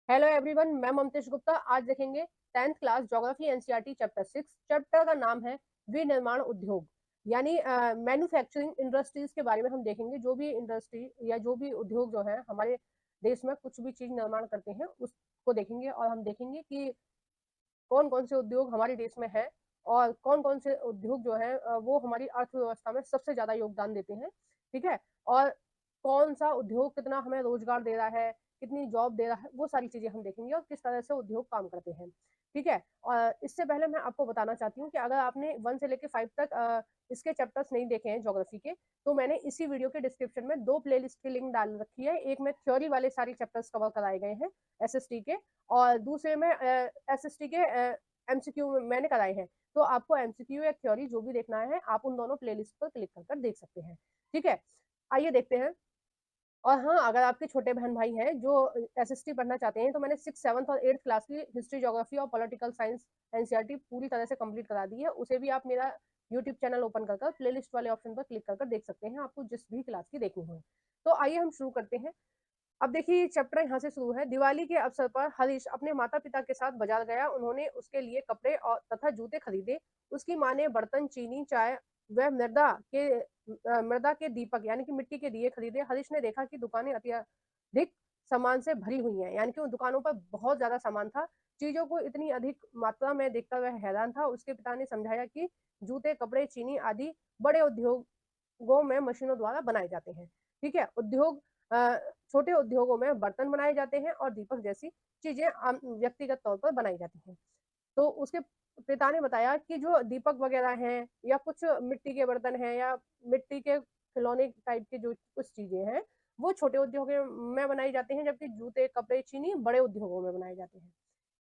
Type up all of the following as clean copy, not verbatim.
Hello everyone, मैं ममतेश गुप्ता। आज देखेंगे 10th class geography NCERT chapter 6। Chapter का नाम है विनिर्माण उद्योग, यानी मैन्युफैक्चरिंग इंडस्ट्रीज के बारे में हम देखेंगे। जो भी इंडस्ट्री या जो भी उद्योग जो है हमारे देश में कुछ भी चीज निर्माण करते हैं उसको देखेंगे, और हम देखेंगे कि कौन कौन से उद्योग हमारे देश में है और कौन कौन से उद्योग जो है वो हमारी अर्थव्यवस्था में सबसे ज्यादा योगदान देते हैं। ठीक है। और कौन सा उद्योग कितना हमें रोजगार दे रहा है, कितनी जॉब दे रहा है, वो सारी चीजें हम देखेंगे और किस तरह से उद्योग काम करते हैं। ठीक है। और इससे पहले मैं आपको बताना चाहती हूँ कि अगर आपने 1 से लेकर 5 तक इसके चैप्टर्स नहीं देखे हैं ज्योग्राफी के, तो मैंने इसी वीडियो के डिस्क्रिप्शन में 2 प्लेलिस्ट की लिंक डाल रखी है। एक में थ्योरी वाले सारे चैप्टर्स कवर कराए गए हैं एसएसटी के, और दूसरे में एसएसटी के एमसीक्यू मैंने कराए हैं। तो आपको एमसीक्यू या थ्योरी जो भी देखना है आप उन दोनों प्लेलिस्ट पर क्लिक कर देख सकते हैं। ठीक है। आइए देखते हैं। और हाँ, अगर आपके छोटे बहन भाई हैं जो एसएसटी पढ़ना चाहते हैं, तो मैंने 6, 7 और 8 क्लास की हिस्ट्री, ज्योग्राफी और पॉलिटिकल साइंस एनसीईआरटी पूरी तरह से कंप्लीट करा दी है। उसे भी आप मेरा यूट्यूब चैनल ओपन कर प्लेलिस्ट वाले ऑप्शन पर क्लिक कर देख सकते हैं, आपको जिस भी क्लास की देखनी हो। तो आइए हम शुरू करते हैं। अब देखिए, चैप्टर यहाँ से शुरू है। दिवाली के अवसर पर हरीश अपने माता पिता के साथ बाजार गया। उन्होंने उसके लिए कपड़े और तथा जूते खरीदे। उसकी माँ ने बर्तन, चीनी, चाय व मृदा के दीपक यानी कि मिट्टी के दिए खरीदे। हरीश ने देखा कि दुकानें अत्यधिक सामान से भरी हुई हैं, यानी कि उन दुकानों पर बहुत ज्यादा सामान था। चीजों को इतनी अधिक मात्रा में देखकर वह हैरान था। उसके पिता ने समझाया कि जूते, कपड़े, चीनी आदि बड़े उद्योगों में मशीनों द्वारा बनाए जाते हैं। ठीक है। छोटे उद्योगों में बर्तन बनाए जाते हैं और दीपक जैसी चीजें आम व्यक्तिगत तौर पर बनाई जाती हैं। तो उसके पिता ने बताया कि जो दीपक वगैरह हैं या कुछ मिट्टी के बर्तन हैं या मिट्टी के खिलौने टाइप के जो कुछ चीजें हैं, वो छोटे उद्योगों में बनाई जाती हैं, जबकि जूते, कपड़े, चीनी बड़े उद्योगों में बनाए जाते हैं।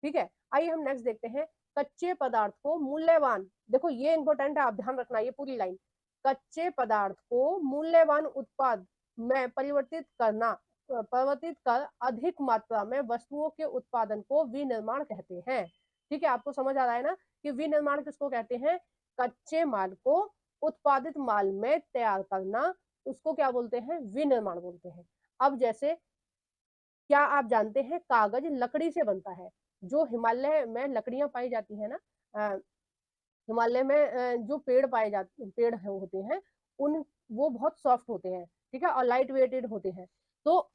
ठीक है। आइए हम नेक्स्ट देखते हैं। कच्चे पदार्थ को मूल्यवान, देखो ये इंपॉर्टेंट है, आप ध्यान रखना ये पूरी लाइन। कच्चे पदार्थ को मूल्यवान उत्पाद में परिवर्तित कर अधिक मात्रा में वस्तुओं के उत्पादन को विनिर्माण कहते हैं। ठीक है। आपको समझ आ रहा है ना कि विनिर्माण किसको कहते हैं? कच्चे माल को उत्पादित माल में तैयार करना, उसको क्या बोलते हैं? विनिर्माण बोलते हैं। अब जैसे, क्या आप जानते हैं कागज लकड़ी से बनता है? जो हिमालय में लकड़ियां पाई जाती है ना, हिमालय में जो पेड़ होते हैं, उन वो बहुत सॉफ्ट होते हैं। ठीक है। और लाइट वेटेड होते हैं। तो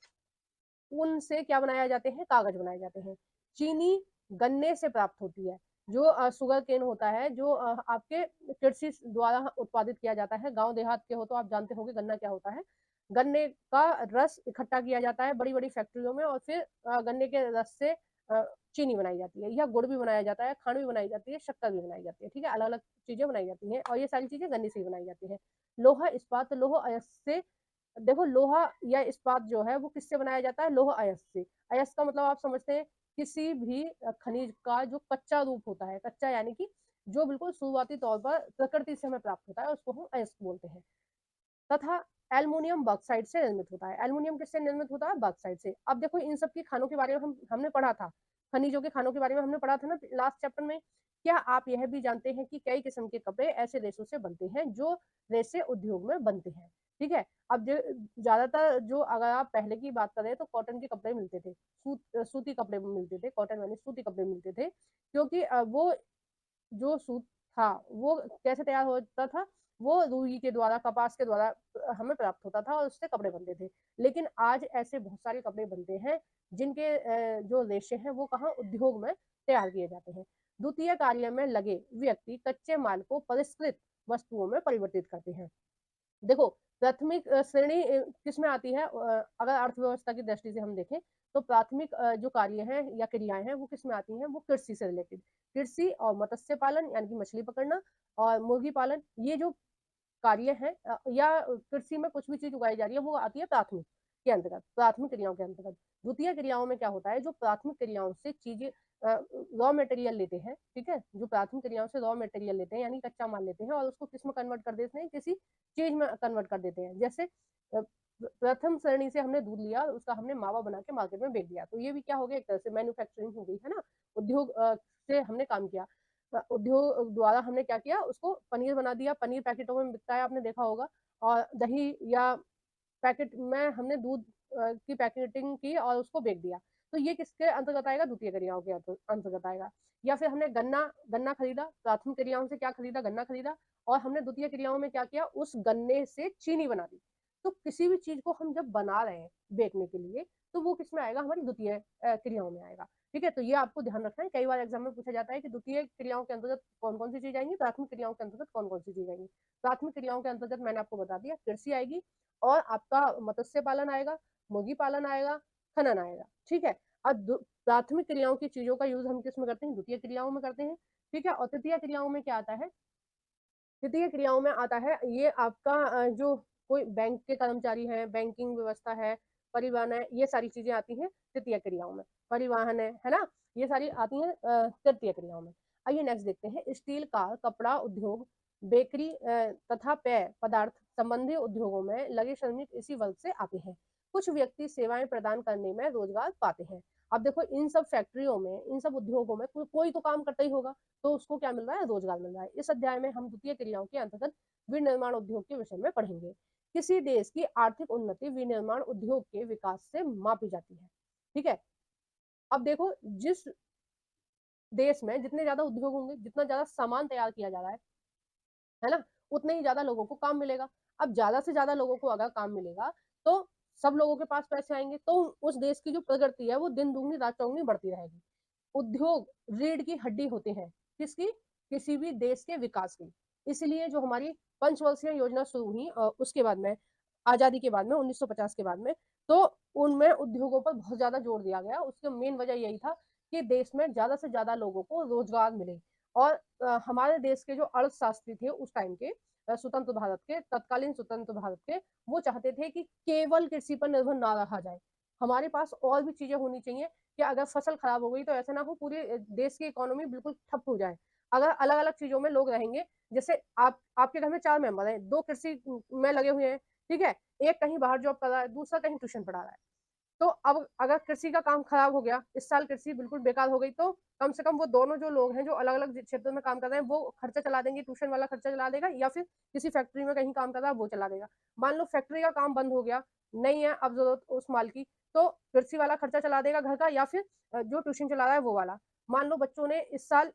उनसे क्या बनाया जाते हैं? कागज बनाए जाते हैं। चीनी गन्ने से प्राप्त होती है। जो शुगर केन होता है, जो आपके कृषि द्वारा उत्पादित किया जाता है। गांव देहात के हो तो आप जानते होंगे गन्ना क्या होता है। गन्ने का रस इकट्ठा किया जाता है बड़ी बड़ी फैक्ट्रियों में, और फिर गन्ने के रस से चीनी बनाई जाती है, या गुड़ भी बनाया जाता है, खांड भी बनाई जाती है, शक्कर भी बनाई जाती है। ठीक है। अलग अलग चीजें बनाई जाती हैं, और ये सारी चीजें गन्ने से ही बनाई जाती है। लोहा इस्पात, लोह अयस्क से, देखो लोहा या इस्पात जो है वो किससे बनाया जाता है? लोह अयस्क से। अयस्क का मतलब आप समझते हैं, किसी भी खनिज का जो कच्चा रूप होता है, कच्चा यानी कि जो बिल्कुल शुरुआती तौर पर प्रकृति से हमें प्राप्त होता है, उसको हम अयस्क बोलते हैं। तथा एल्युमिनियम बॉक्साइट से निर्मित होता है। एल्युमिनियम किससे निर्मित होता है? बॉक्साइट से। अब देखो, इन सब की खानों के बारे में हमने पढ़ा था, खनिजों के खानों के बारे में हमने पढ़ा था ना लास्ट चैप्टर में। क्या आप यह भी जानते हैं कि कई किस्म के कपड़े ऐसे रेशों से बनते हैं जो रेशे उद्योग में बनते हैं? ठीक है। अब जो ज्यादातर, जो अगर आप पहले की बात करें तो कॉटन के कपड़े मिलते थे, सूती कपड़े मिलते थे, कॉटन यानी सूती कपड़े मिलते थे, क्योंकि वो जो सूत था वो कैसे तैयार होता था? वो रुई के द्वारा, कपास के द्वारा हमें प्राप्त होता था, और उससे कपड़े बनते थे। लेकिन आज ऐसे बहुत सारे कपड़े बनते हैं जिनके जो रेशे हैं वो कहाँ? उद्योग में तैयार किए जाते हैं। द्वितीय कार्य में लगे व्यक्ति कच्चे माल को परिष्कृत वस्तुओं में परिवर्तित करते हैं। देखो, प्राथमिक श्रेणी किस में आती है? अगर अर्थव्यवस्था की दृष्टि से हम देखें तो प्राथमिक जो कार्य हैं या क्रियाएं हैं वो किस में आती हैं? वो कृषि से रिलेटेड। कृषि और मत्स्य पालन यानी कि मछली पकड़ना, और मुर्गी पालन, ये जो कार्य है या कृषि में कुछ भी चीज उगाई जा रही है, वो आती है प्राथमिक के अंतर्गत, प्राथमिक क्रियाओं के अंतर्गत। द्वितीय क्रियाओं में क्या होता है? जो प्राथमिक क्रियाओं से चीजें रॉ मटेरियल लेते हैं। ठीक है। जो प्राथमिक क्रियाओं से रॉ मटेरियल लेते हैं यानी कच्चा माल लेते हैं, और उसको किस में कन्वर्ट कर देते हैं? किसी चीज में कन्वर्ट कर देते हैं। जैसे प्रथम श्रेणी से हमने दूध लिया, उसका हमने मावा बना के मार्केट में बेच दिया, तो ये भी क्या हो गया? एक तरह से मैन्युफैक्चरिंग हो गई है ना। उद्योग से हमने काम किया। उद्योग द्वारा हमने क्या किया? उसको पनीर बना दिया। पनीर पैकेटों में बिकता है, आपने देखा होगा। और दही या पैकेट में हमने दूध की पैकेटिंग की और उसको बेच दिया। तो ये किसके अंतर्गत आएगा, द्वितीय क्रियाओं के अंतर्गत आएगा। या फिर हमने गन्ना खरीदा, प्राथमिक क्रियाओं से क्या खरीदा, गन्ना खरीदा, और हमने द्वितीय क्रियाओं में क्या किया, उस गन्ने से चीनी बना दी। तो किसी भी चीज को हम जब बना रहे हैं बेचने के लिए, तो वो किस में आएगा, हमारी द्वितीय क्रियाओं में आएगा। ठीक है, तो ये आपको ध्यान रखना है, कई बार एग्जाम में पूछा जाता है कि द्वितीय क्रियाओं के अंतर्गत कौन कौन सी चीज आएंगी, प्राथमिक क्रियाओं के अंतर्गत कौन कौन सी चीज आएंगी। प्राथमिक क्रियाओं के अंतर्गत मैंने आपको बता दिया, कृषि आएगी, और आपका मत्स्य पालन आएगा, मुर्गी पालन आएगा, खनन आएगा। ठीक है, अब प्राथमिक क्रियाओं की चीजों का यूज हम किस में करते हैं, द्वितीय क्रियाओं में करते हैं। ठीक है, और तृतीय क्रियाओं में क्या आता है, तृतीय क्रियाओं में आता है ये आपका जो कोई बैंक के कर्मचारी हैं, बैंकिंग व्यवस्था है, परिवहन है, ये सारी चीजें आती हैं तृतीय क्रियाओं में। परिवहन है ना, ये सारी आती हैं तृतीय क्रियाओं में। आइए नेक्स्ट देखते हैं, स्टील, कार, कपड़ा उद्योग, बेकरी तथा पेय पदार्थ संबंधी उद्योगों में लगे श्रमिक इसी वर्ग से आते हैं। कुछ व्यक्ति सेवाएं प्रदान करने में रोजगार पाते हैं। अब देखो, इन सब फैक्ट्रियों में, इन सब उद्योगों में कोई तो काम करता ही होगा, तो उसको क्या मिल रहा है, रोजगार मिल रहा है। इस अध्याय में हम द्वितीय क्रियाओं के अंतर्गत विनिर्माण उद्योग के विषय में पढ़ेंगे। किसी देश की आर्थिक उन्नति विनिर्माण उद्योग के विकास से मापी जाती है। ठीक है, अब देखो, जिस देश में जितने ज्यादा उद्योग होंगे, जितना ज्यादा सामान तैयार किया जा रहा है ना, उतने ही ज्यादा लोगों को काम मिलेगा। अब ज्यादा से ज्यादा लोगों को अगर काम मिलेगा, तो सब लोगों के पास पैसे आएंगे, तो उस देश की जो प्रगति है वो दिन दुगनी रात चौगुनी बढ़ती रहेगी। उद्योग रीढ़ की हड्डी होते हैं, किसकी, किसी भी देश के विकास की। इसलिए जो हमारी पंचवर्षीय योजना शुरू हुई उसके बाद में, आजादी के बाद में, 1950 के बाद में, तो उनमें उद्योगों पर बहुत ज्यादा जोर दिया गया। उसकी मेन वजह यही था कि देश में ज्यादा से ज्यादा लोगों को रोजगार मिले। और हमारे देश के जो अर्थशास्त्री थे उस टाइम के, स्वतंत्र भारत के, तत्कालीन स्वतंत्र भारत के, वो चाहते थे कि केवल कृषि पर निर्भर ना रहा जाए, हमारे पास और भी चीजें होनी चाहिए, कि अगर फसल खराब हो गई तो ऐसा ना हो पूरे देश की इकोनॉमी बिल्कुल ठप हो जाए। अगर अलग अलग चीजों में लोग रहेंगे, जैसे आपके घर में 4 मेंबर हैं, 2 कृषि में लगे हुए हैं, ठीक है, एक कहीं बाहर जॉब कर रहा है, दूसरा कहीं ट्यूशन पढ़ा रहा है। तो अब अगर कृषि का काम खराब हो गया, इस साल कृषि बिल्कुल बेकार हो गई, तो कम से कम वो दोनों जो लोग हैं जो अलग अलग क्षेत्रों में काम कर रहे हैं, वो खर्चा चला देंगे, ट्यूशन वाला खर्चा चला देगा, या फिर किसी फैक्ट्री में कहीं काम कर रहा है वो चला देगा। मान लो फैक्ट्री का काम बंद हो गया, नहीं है अब जरूरत उस माल की, तो कृषि वाला खर्चा चला देगा घर का, या फिर जो ट्यूशन चला रहा है वो वाला। मान लो बच्चों ने इस साल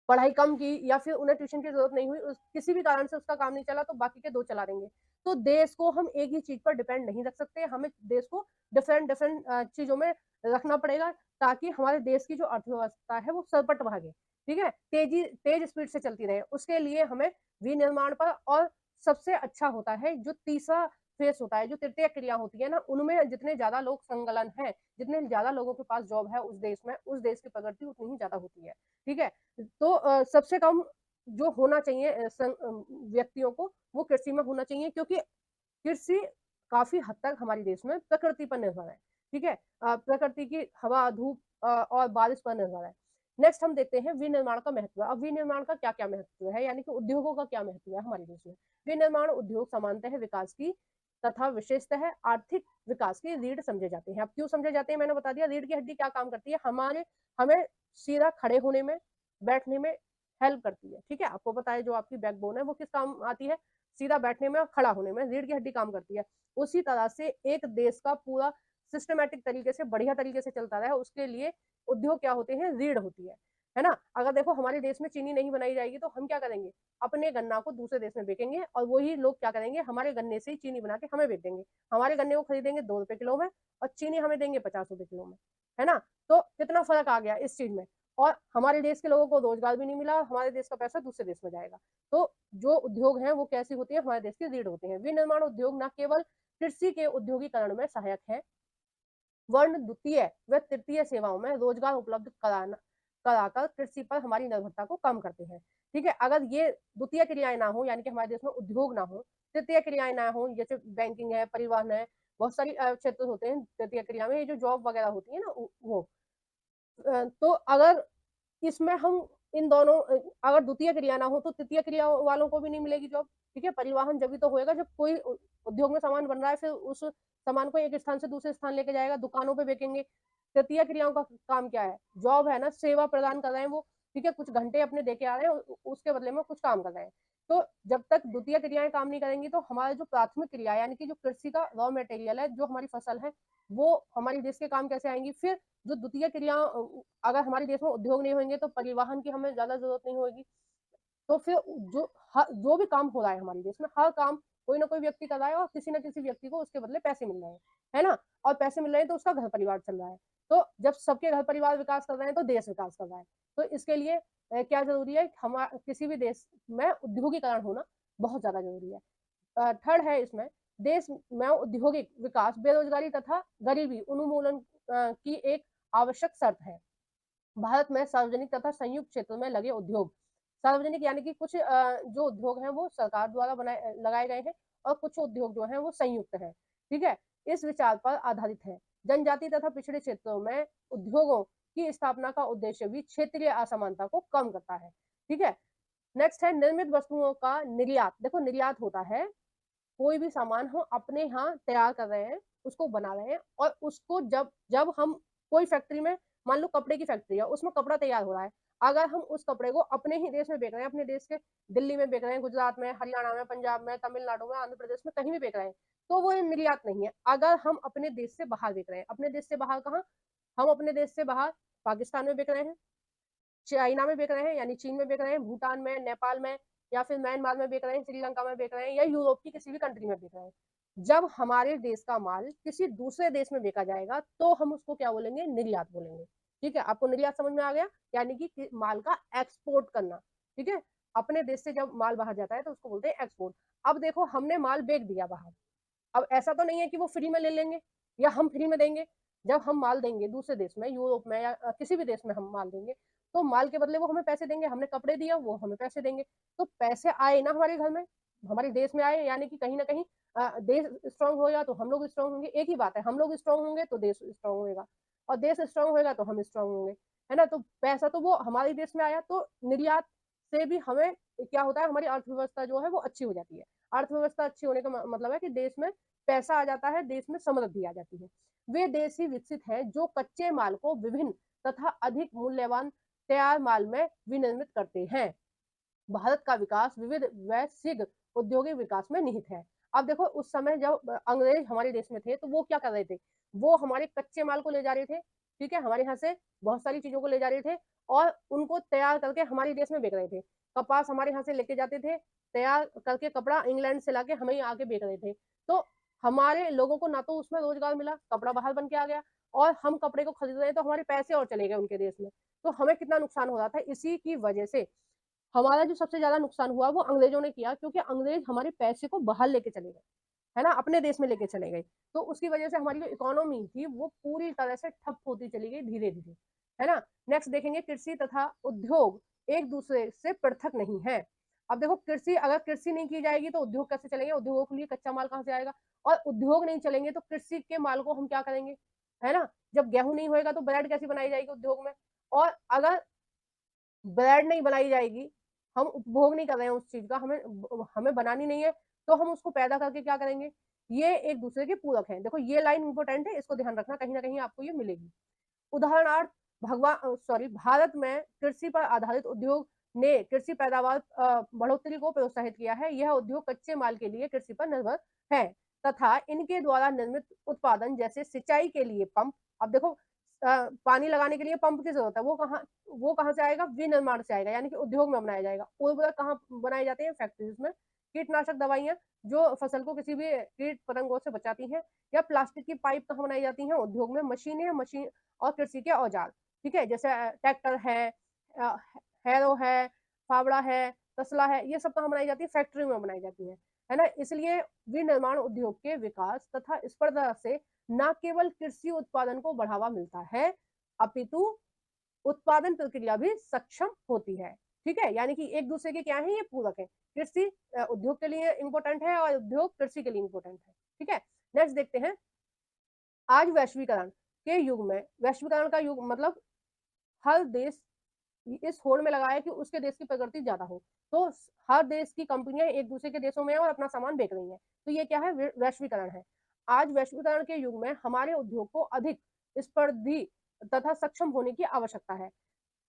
पढ़ाई कम की, या फिर उन्हें ट्यूशन की जरूरत नहीं हुई, किसी भी कारण से उसका काम नहीं चला, तो बाकी के 2 चला देंगे। तो देश को हम एक ही चीज पर डिपेंड नहीं रख सकते, हमें देश को डिफरेंट डिफरेंट चीजों में रखना पड़ेगा, ताकि हमारे देश की जो अर्थव्यवस्था है वो सरपट भागे। ठीक है, तेज स्पीड से चलती रहे, उसके लिए हमें विनिर्माण पर, और सबसे अच्छा होता है जो तीसरा फेस होता है, जो तृतीय क्रिया होती है ना, उनमें जितने ज्यादा लोग संलग्न हैं, जितने ज्यादा लोगों के पास जॉब है उस देश में, उस देश की प्रगति उतनी ही ज्यादा होती है। ठीक है, तो सबसे कम जो होना चाहिए व्यक्तियों को, वो कृषि में होना चाहिए, क्योंकि कृषि काफी हद तक हमारे देश में प्रकृति पर निर्भर है। ठीक है, प्रकृति की हवा, धूप और बारिश पर निर्भर है। नेक्स्ट हम देखते हैं विनिर्माण का महत्व। अब विनिर्माण का क्या क्या महत्व है, यानी कि उद्योगों का क्या महत्व है हमारे देश में। विनिर्माण उद्योग सामान्यतः विकास की तथा विशेषतः आर्थिक विकास की रीढ़ समझे जाते हैं। अब क्यों समझे जाते हैं, मैंने बता दिया, रीढ़ की हड्डी क्या काम करती है, हमें सीधा खड़े होने में, बैठने में हेल्प करती है। ठीक है, आपको पता है जो आपकी बैकबोन है वो किस काम आती है, सीधा बैठने में और खड़ा होने में रीढ़ की हड्डी काम करती है। उसी तरह से एक देश का पूरा सिस्टमेटिक तरीके से, बढ़िया तरीके से चलता रहे, उसके लिए उद्योग क्या होते हैं, रीढ़ होती है ना। अगर देखो हमारे देश में चीनी नहीं बनाई जाएगी, तो हम क्या करेंगे, अपने गन्ना को दूसरे देश में बेचेंगे, और वही लोग क्या करेंगे, हमारे गन्ने से ही चीनी बना के हमें बेच देंगे। हमारे गन्ने को खरीदेंगे 2 रुपए किलो में, और चीनी हमें देंगे 50 रुपए किलो में, है ना। तो कितना फर्क आ गया इस चीज में, और हमारे देश के लोगों को रोजगार भी नहीं मिला, और हमारे देश का पैसा दूसरे देश में जाएगा। तो जो उद्योग हैं वो कैसी होती है, हमारे देश की रीढ़ होते हैं। विनिर्माण उद्योग न केवल कृषि के उद्योगीकरण में सहायक है, वर्ण द्वितीय व तृतीय सेवाओं में रोजगार उपलब्ध कराकर कृषि पर हमारी निर्भरता को कम करते हैं। ठीक है, अगर ये द्वितीय क्रियाएं ना हो, यानी कि हमारे देश में उद्योग ना हो, तृतीय क्रियाएं ना हो, जैसे बैंकिंग है, परिवहन है, बहुत सारी क्षेत्र होते हैं तृतीय क्रिया में, ये जो जॉब वगैरह होती है ना, वो तो अगर इसमें हम इन दोनों, अगर द्वितीय क्रिया ना हो तो तृतीय क्रिया वालों को भी नहीं मिलेगी जॉब। ठीक है, परिवहन जब भी तो होएगा जब कोई उद्योग में सामान बन रहा है, फिर उस सामान को एक स्थान से दूसरे स्थान लेके जाएगा, दुकानों पे बेचेंगे। तृतीय क्रियाओं का काम क्या है, जॉब है ना, सेवा प्रदान कर रहे हैं वो। ठीक है, कुछ घंटे अपने देके आ रहे हैं, उसके बदले में कुछ काम कर रहे हैं। तो जब तक द्वितीय क्रियाएं काम नहीं करेंगी, तो हमारा जो प्राथमिक क्रिया यानी कि जो कृषि का रॉ मटेरियल है, जो हमारी फसल है, वो हमारे देश के काम कैसे आएंगी। फिर जो द्वितीय क्रिया, अगर हमारे देश में उद्योग नहीं होंगे तो परिवहन की हमें ज्यादा जरूरत नहीं होगी। तो फिर जो भी काम हो रहा है हमारे देश में, हर काम कोई ना कोई व्यक्ति कर रहा है और किसी ना किसी व्यक्ति को उसके बदले पैसे मिल रहे हैं, है ना। और पैसे मिल रहे हैं तो उसका घर परिवार चल रहा है। तो जब सबके घर परिवार विकास कर रहे हैं तो देश विकास कर रहा है। तो इसके लिए क्या जरूरी है, हम किसी भी देश में उद्योगीकरण होना बहुत ज्यादा जरूरी है। थर्ड है इसमें, देश में औद्योगिक विकास बेरोजगारी तथा गरीबी उन्मूलन की एक आवश्यक शर्त है। भारत में सार्वजनिक तथा संयुक्त क्षेत्र में लगे उद्योग, सार्वजनिक यानी कि कुछ जो उद्योग हैं वो सरकार द्वारा बनाए लगाए गए हैं, और कुछ उद्योग जो हैं वो संयुक्त हैं। ठीक है, इस विचार पर आधारित है। जनजाति तथा पिछड़े क्षेत्रों में उद्योगों की स्थापना का उद्देश्य भी क्षेत्रीय असमानता को कम करता है। ठीक है, नेक्स्ट है निर्मित वस्तुओं का निर्यात। देखो निर्यात होता है, कोई भी सामान हम अपने यहाँ तैयार कर रहे हैं, उसको बना रहे हैं, और उसको जब जब हम कोई फैक्ट्री में, मान लो कपड़े की फैक्ट्री है, उसमें कपड़ा तैयार हो रहा है, अगर हम उस कपड़े को अपने ही देश में बेच रहे हैं, अपने देश के दिल्ली में बेच रहे हैं, गुजरात में, हरियाणा में, पंजाब में, तमिलनाडु में, आंध्र प्रदेश में, कहीं भी बेच रहे हैं, तो वो निर्यात नहीं है। अगर हम अपने देश से बाहर बेच रहे हैं, अपने देश से बाहर कहाँ, हम अपने देश से बाहर पाकिस्तान में बेच रहे हैं, चाइना में बेच रहे हैं यानी चीन में बेच रहे हैं, भूटान में, नेपाल में, या फिर म्यांमार में बेच रहे हैं, श्रीलंका में बेच रहे हैं, या यूरोप की किसी भी कंट्री में बेच रहे हैं। जब हमारे देश का माल किसी दूसरे देश में बेचा जाएगा तो हम उसको क्या बोलेंगे, निर्यात बोलेंगे। ठीक है, आपको निर्यात समझ में आ गया, यानी कि माल का एक्सपोर्ट करना। ठीक है, अपने देश से जब माल बाहर जाता है तो उसको बोलते हैं एक्सपोर्ट। अब देखो हमने माल बेच दिया बाहर, अब ऐसा तो नहीं है कि वो फ्री में ले लेंगे या हम फ्री में देंगे। जब हम माल देंगे दूसरे देश में, यूरोप में, या किसी भी देश में हम माल देंगे, तो माल के बदले वो हमें पैसे देंगे। हमने कपड़े दिया, वो हमें पैसे देंगे। तो पैसे आए ना हमारे घर में, हमारे देश में आए, यानी कि कहीं ना कहीं देश स्ट्रांग होगा तो हम लोग स्ट्रांग होंगे। एक ही बात है, हम लोग स्ट्रांग होंगे तो देश स्ट्रांग होगा, और देश स्ट्रांग होगा तो हम स्ट्रांग होंगे, है ना। तो पैसा तो वो हमारे देश में आया, तो निर्यात से भी हमें क्या होता है, हमारी अर्थव्यवस्था जो है वो अच्छी हो जाती है। अर्थव्यवस्था अच्छी होने का मतलब है कि देश में पैसा आ जाता है, देश में समृद्धि आ जाती है। वे देश ही विकसित हैं जो कच्चे माल को विभिन्न तथा अधिक मूल्यवान तैयार माल में विनिर्मित करते हैं। भारत का विकास विविध वैश्विक औद्योगिक विकास में निहित है। अब देखो उस समय जब अंग्रेज हमारे देश में थे तो वो क्या कर रहे थे, वो हमारे कच्चे माल को ले जा रहे थे। ठीक है, हमारे यहाँ से बहुत सारी चीजों को ले जा रहे थे और उनको तैयार करके हमारे देश में बेच रहे थे। कपास हमारे यहाँ से लेके जाते थे, तैयार करके कपड़ा इंग्लैंड से लाके हमें यहाँ आके बेच रहे थे। तो हमारे लोगों को ना तो उसमें रोजगार मिला, कपड़ा बाहर बन के आ गया, और हम कपड़े को खरीद रहे हैं तो हमारे पैसे और चले गए उनके देश में। तो हमें कितना नुकसान हो रहा था। इसी की वजह से हमारा जो सबसे ज्यादा नुकसान हुआ वो अंग्रेजों ने किया, क्योंकि अंग्रेज हमारे पैसे को बाहर लेके चले गए, है ना, अपने देश में लेके चले गए। तो उसकी वजह से हमारी जो इकोनॉमी थी वो पूरी तरह से ठप होती चली गई धीरे धीरे, है ना। नेक्स्ट देखेंगे, कृषि तथा उद्योग एक दूसरे से पृथक नहीं है। अब देखो कृषि, अगर कृषि नहीं की जाएगी तो उद्योग कैसे चलेंगे, उद्योगों के लिए कच्चा माल कहाँ से आएगा, और उद्योग नहीं चलेंगे तो कृषि के माल को हम क्या करेंगे, है ना। जब गेहूं नहीं होएगा तो ब्रेड कैसे बनाई जाएगी उद्योग में, और अगर ब्रेड नहीं बनाई जाएगी, हम उपभोग नहीं कर रहे हैं उस चीज का, हमें हमें बनानी नहीं है, तो हम उसको पैदा करके क्या करेंगे। ये एक दूसरे के पूरक हैं। देखो ये लाइन इंपॉर्टेंट है, इसको ध्यान रखना, कहीं ना कहीं आपको ये मिलेगी। उदाहरणार्थ भारत में कृषि पर आधारित उद्योग ने कृषि पैदावार बढ़ोतरी को प्रोत्साहित किया है। यह उद्योग कच्चे माल के लिए कृषि पर निर्भर है तथा इनके द्वारा निर्मित उत्पादन जैसे सिंचाई के लिए पंप। अब देखो पानी लगाने के लिए पंप की जरूरत है, वो कहाँ से आएगा, विनिर्माण से आएगा, यानी कि उद्योग में बनाया जाएगा। उर्वरक कहाँ बनाए जाते हैं, फैक्ट्रीज में। कीटनाशक दवाइयाँ जो फसल को किसी भी कीट पतंगों से बचाती हैं, या प्लास्टिक की पाइप कहाँ बनाई जाती हैं, उद्योग में। मशीन और कृषि के औजार, ठीक है, जैसे ट्रैक्टर है, हैरो है, फावड़ा है, तसला है, ये सब कहाँ बनाई जाती है, फैक्ट्री में बनाई जाती है ना। इसलिए विनिर्माण उद्योग के विकास तथा स्पर्धा से न केवल कृषि उत्पादन को बढ़ावा मिलता है, अपितु उत्पादन प्रक्रिया भी सक्षम होती है। ठीक है, यानी कि एक दूसरे के क्या है, ये पूरक है। कृषि उद्योग के लिए इंपॉर्टेंट है और उद्योग कृषि के लिए इंपॉर्टेंट है। ठीक है, नेक्स्ट देखते हैं। आज वैश्वीकरण के युग में, वैश्वीकरण का युग मतलब हर देश इस होड़ में लगा है कि उसके देश की प्रगति ज्यादा हो, तो हर देश की कंपनियां एक दूसरे के देशों में और अपना सामान बेच रही हैं। तो ये क्या है, वैश्वीकरण है। आज वैश्वीकरण के युग में हमारे उद्योग को अधिक स्पर्धी तथा सक्षम होने की आवश्यकता है।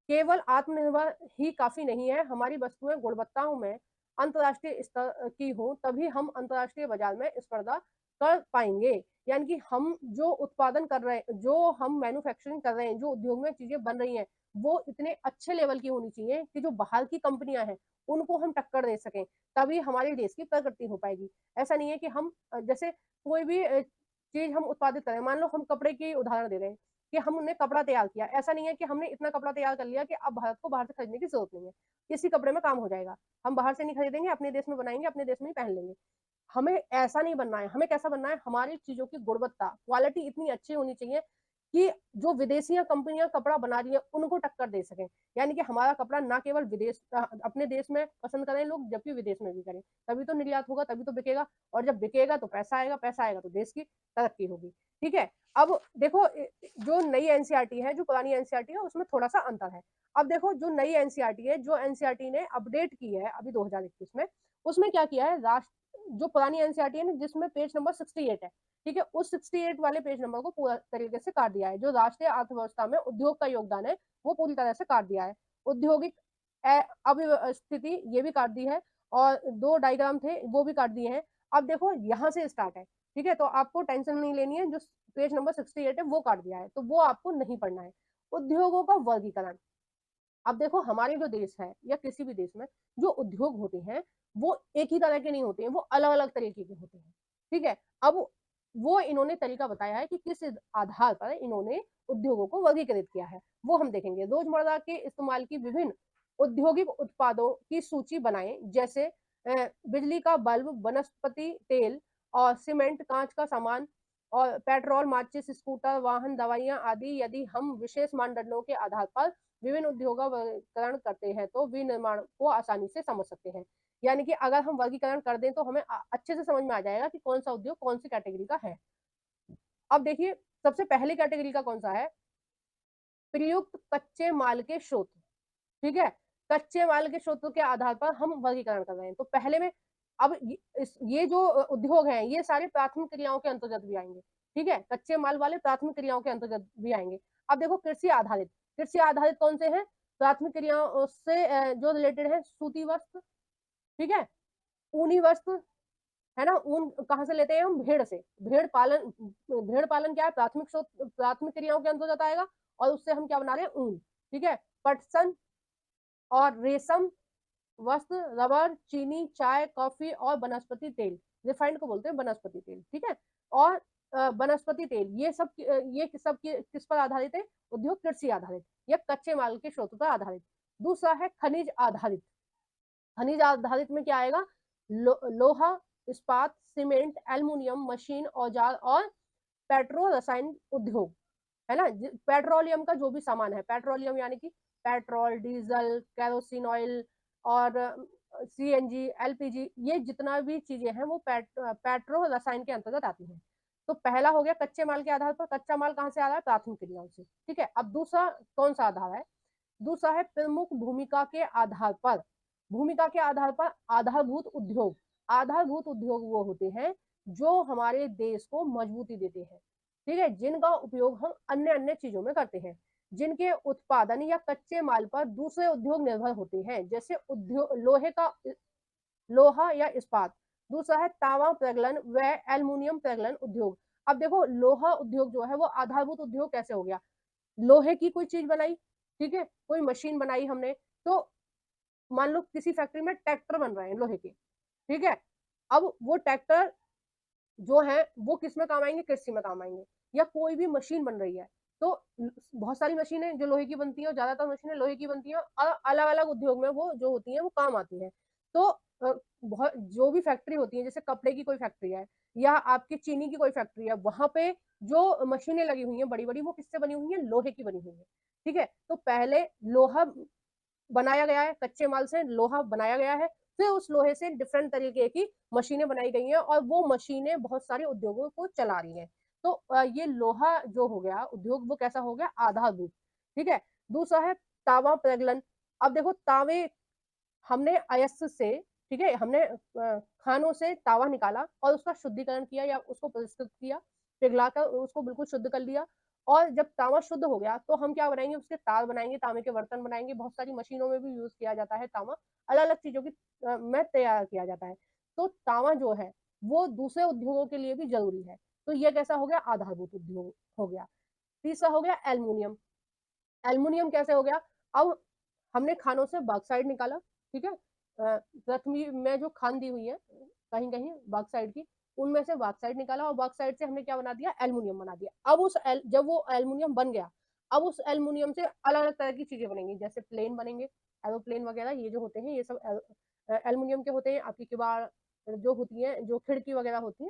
केवल आत्मनिर्भर ही काफी नहीं है, हमारी वस्तुएं गुणवत्ताओं में अंतर्राष्ट्रीय स्तर की हो, तभी हम अंतर्राष्ट्रीय बाजार में स्पर्धा कर पाएंगे। यानी कि हम जो उत्पादन कर रहे हैं, जो हम मैन्युफैक्चरिंग कर रहे हैं, जो उद्योग में चीजें बन रही हैं, वो इतने अच्छे लेवल की होनी चाहिए कि जो बाहर की कंपनियां हैं उनको हम टक्कर दे सकें, तभी हमारे देश की प्रगति हो पाएगी। ऐसा नहीं है कि हम जैसे कोई भी चीज हम उत्पादित करें, मान लो हम कपड़े की उदाहरण दे रहे हैं कि हमने कपड़ा तैयार किया, ऐसा नहीं है कि हमने इतना कपड़ा तैयार कर लिया कि अब भारत को बाहर से खरीदने की जरूरत नहीं है, इसी कपड़े में काम हो जाएगा, हम बाहर से नहीं खरीदेंगे, अपने देश में बनाएंगे, अपने देश में ही पहन लेंगे। हमें ऐसा नहीं बनना है, हमें कैसा बनना है, हमारी चीजों की गुणवत्ता, क्वालिटी इतनी अच्छी होनी चाहिए कि जो विदेशी कंपनियां कपड़ा बना रही है उनको टक्कर दे सकें। यानी कि हमारा कपड़ा ना केवल विदेश अपने देश में पसंद करें लोग, जबकि विदेश में भी करें, तभी तो निर्यात होगा, तभी तो बिकेगा, और जब बिकेगा तो पैसा आएगा, पैसा आएगा तो देश की तरक्की होगी। ठीक है, अब देखो जो नई एनसीईआरटी है, जो पुरानी एनसीईआरटी है, उसमें थोड़ा सा अंतर है। अब देखो जो नई एनसीईआरटी है, जो एनसीईआरटी ने अपडेट की है अभी 2021 में, उसमें क्या किया है, जो पुरानी एनसीईआरटी है ना, जिसमें पेज नंबर 68 है, ठीक है, उस 68 वाले पेज नंबर को पूरा तरीके से काट दिया है। जो राष्ट्रीय अर्थव्यवस्था में उद्योग का योगदान है वो पूरी तरह से काट दिया है। औद्योगिक अव्यवस्थिति ये भी काट दी है, और दो डायग्राम थे वो भी काट दिए हैं। अब देखो यहाँ से स्टार्ट है, ठीक है, तो आपको टेंशन नहीं लेनी है, जो पेज नंबर 68 है वो काट दिया है, तो वो आपको नहीं पढ़ना है। उद्योगों का वर्गीकरण, अब देखो हमारे जो देश है या किसी भी देश में जो उद्योग होते हैं वो एक ही तरह के नहीं होते हैं, वो अलग अलग तरीके के होते हैं। ठीक है, अब वो इन्होंने तरीका बताया है कि किस आधार पर इन्होंने उद्योगों को वर्गीकृत किया है, वो हम देखेंगे। रोजमर्रा के इस्तेमाल की विभिन्न औद्योगिक उत्पादों की सूची बनाएं, जैसे बिजली का बल्ब, वनस्पति तेल और सीमेंट, कांच का सामान और पेट्रोल, माचिस, स्कूटर, वाहन, दवाइयां आदि। यदि हम विशेष मानदंडों के आधार पर विभिन्न उद्योगों का वर्गीकरण करते हैं तो विनिर्माण को आसानी से समझ सकते हैं। यानी कि अगर हम वर्गीकरण कर दें तो हमें अच्छे से समझ में आ जाएगा कि कौन सा उद्योग कौन सी कैटेगरी का है। अब देखिए सबसे पहली कैटेगरी का कौन सा है, प्रयुक्त कच्चे माल के स्रोत। ठीक है, कच्चे माल के स्रोतों के आधार पर हम वर्गीकरण कर रहे हैं। तो पहले में अब ये जो उद्योग हैं ये सारे प्राथमिक क्रियाओं के अंतर्गत भी आएंगे। ठीक है, कच्चे माल वाले प्राथमिक क्रियाओं के अंतर्गत भी आएंगे। अब देखो कृषि आधारित, कृषि आधारित कौन से हैं, प्राथमिक क्रियाओं से जो रिलेटेड है, सूती वस्त्र, ठीक है, ऊनी वस्त्र, है ना, ऊन कहाँ से लेते हैं हम, भेड़ से। भेड़ पालन, भेड़ पालन क्या है, प्राथमिक स्रोत, प्राथमिक क्रियाओं के अंतर्गत आएगा, और उससे हम क्या बना रहे हैं, ऊन। ठीक है, पटसन और रेशम वस्त्र, रबर, चीनी, चाय, कॉफी और वनस्पति तेल, रिफाइंड को बोलते हैं वनस्पति तेल। ठीक है, और वनस्पति तेल, ये सब किस पर आधारित है, उद्योग कृषि आधारित या कच्चे माल के स्रोत पर आधारित। दूसरा है खनिज आधारित। खनिज आधारित में क्या आएगा, लोहा, इस्पात, सीमेंट, एल्युमिनियम, मशीन, औजार और पेट्रो रसायन उद्योग, है ना। पेट्रोलियम का जो भी सामान है, पेट्रोलियम यानी कि पेट्रोल, डीजल, केरोसिन ऑयल और सीएनजी, एलपीजी, ये जितना भी चीजें हैं वो पेट्रो रसायन के अंतर्गत आती हैं। तो पहला हो गया कच्चे माल के आधार पर, कच्चा माल कहाँ से आ रहा है, प्राथमिक क्रियाओं से। ठीक है, अब दूसरा कौन सा आधार है, दूसरा है प्रमुख भूमिका के आधार पर। भूमिका के आधार पर आधारभूत उद्योग, आधारभूत उद्योग वो होते हैं जो हमारे देश को मजबूती देते हैं। ठीक है, जिनका उपयोग हम अन्य अन्य चीजों में करते हैं, जिनके उत्पादन या कच्चे माल पर दूसरे उद्योग निर्भर होते हैं, जैसे उद्योग लोहा या इस्पात। दूसरा है तांबा प्रगलन व एल्युमिनियम प्रगलन उद्योग। अब देखो लोहा उद्योग जो है वो आधारभूत उद्योग कैसे हो गया, लोहे की कोई चीज बनाई, ठीक है, कोई मशीन बनाई हमने, तो मान लो किसी फैक्ट्री में ट्रैक्टर बन रहे हैं लोहे के, ठीक है, अब वो ट्रैक्टर जो है वो किस में काम आएंगे, कृषि में काम आएंगे। या कोई भी मशीन बन रही है, तो बहुत सारी मशीनें जो लोहे की बनती है, और ज्यादातर मशीनें लोहे की बनती है, और अलग अलग उद्योग में वो जो होती है वो काम आती है। तो बहुत जो भी फैक्ट्री होती है, जैसे कपड़े की कोई फैक्ट्री है या आपकी चीनी की कोई फैक्ट्री है, वहां पे जो मशीनें लगी हुई हैं बड़ी बड़ी, वो किससे बनी हुई है, लोहे की बनी हुई है। ठीक है, तो पहले लोहा बनाया गया है, कच्चे माल से लोहा बनाया गया है, फिर उस लोहे से डिफरेंट तरीके की मशीनें बनाई गई हैं, और वो मशीनें बहुत सारे उद्योगों को चला रही हैं। तो ये लोहा जो हो गया उद्योग, वो कैसा हो गया, आधारभूत। ठीक है, दूसरा है तावा प्रगलन। अब देखो तावे, हमने अयस्क से, ठीक है, हमने खानों से तावा निकाला और उसका शुद्धिकरण किया या उसको परिष्कृत किया, पिघलाकर उसको बिल्कुल शुद्ध कर लिया, और जब तावा शुद्ध हो गया तो हम क्या बनाएंगे, उसके तार बनाएंगे, तांबे के बर्तन बनाएंगे। बहुत सारी मशीनों में भी यूज किया जाता है तांबा, अलग अलग चीजों की में तैयार किया जाता है। तो तांबा जो है वो दूसरे उद्योगों के लिए भी जरूरी है। तो ये कैसा हो गया, आधारभूत उद्योग हो गया। तीसरा हो गया एल्युमिनियम। एल्युमिनियम कैसे हो गया, अब हमने खानों से बॉक्साइड निकाला, ठीक है, पृथ्वी में जो खान दी हुई है कहीं कहीं बॉक्साइड की, उनमें से बॉक्साइड निकाला और बॉक्साइड से हमने क्या बना दिया, एल्युमिनियम बना दिया। अब जब वो एल्युमिनियम बन गया, अब उस एल्युमिनियम से अलग अलग तरह की चीजें बनेंगी, जैसे प्लेन बनेंगे, एरोप्लेन वगैरह, ये जो होते हैं ये सब एल्युमिनियम के होते हैं। आपकी किवाड़ जो होती है, जो खिड़की वगैरह होती है,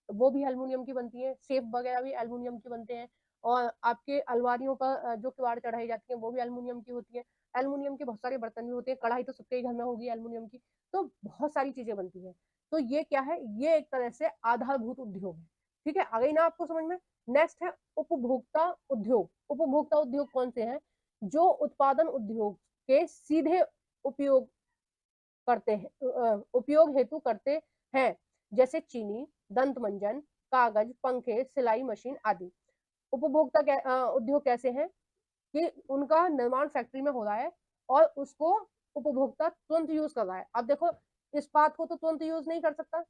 वो भी एल्युमिनियम की बनती है, सेफ वगैरह भी एल्युमिनियम की बनते हैं। और आपके अलमारियों पर जो किवाड़ चढ़ाई जाती है वो भी एल्युमिनियम की होती है। एल्युमिनियम के बहुत सारे बर्तन भी होते हैं, कढ़ाई तो सबके घर में होगी एल्युमिनियम की। तो बहुत सारी चीजें बनती हैं। तो ये क्या है, ये एक तरह से आधारभूत उद्योग है। ठीक है, आ गई ना आपको समझ में। नेक्स्ट है उपभोक्ता उद्योग। उपभोक्ता उद्योग कौन से हैं, जो उत्पादन उद्योग के सीधे उपयोग करते हैं, उपयोग हेतु करते हैं, जैसे चीनी, दंत मंजन, कागज, पंखे, सिलाई मशीन आदि। उपभोक्ता उद्योग कैसे हैं कि उनका निर्माण फैक्ट्री में हो रहा है और उसको उपभोक्ता तुरंत यूज कर रहा है। अब देखो, इस्पात को तो तुरंत यूज नहीं कर सकता,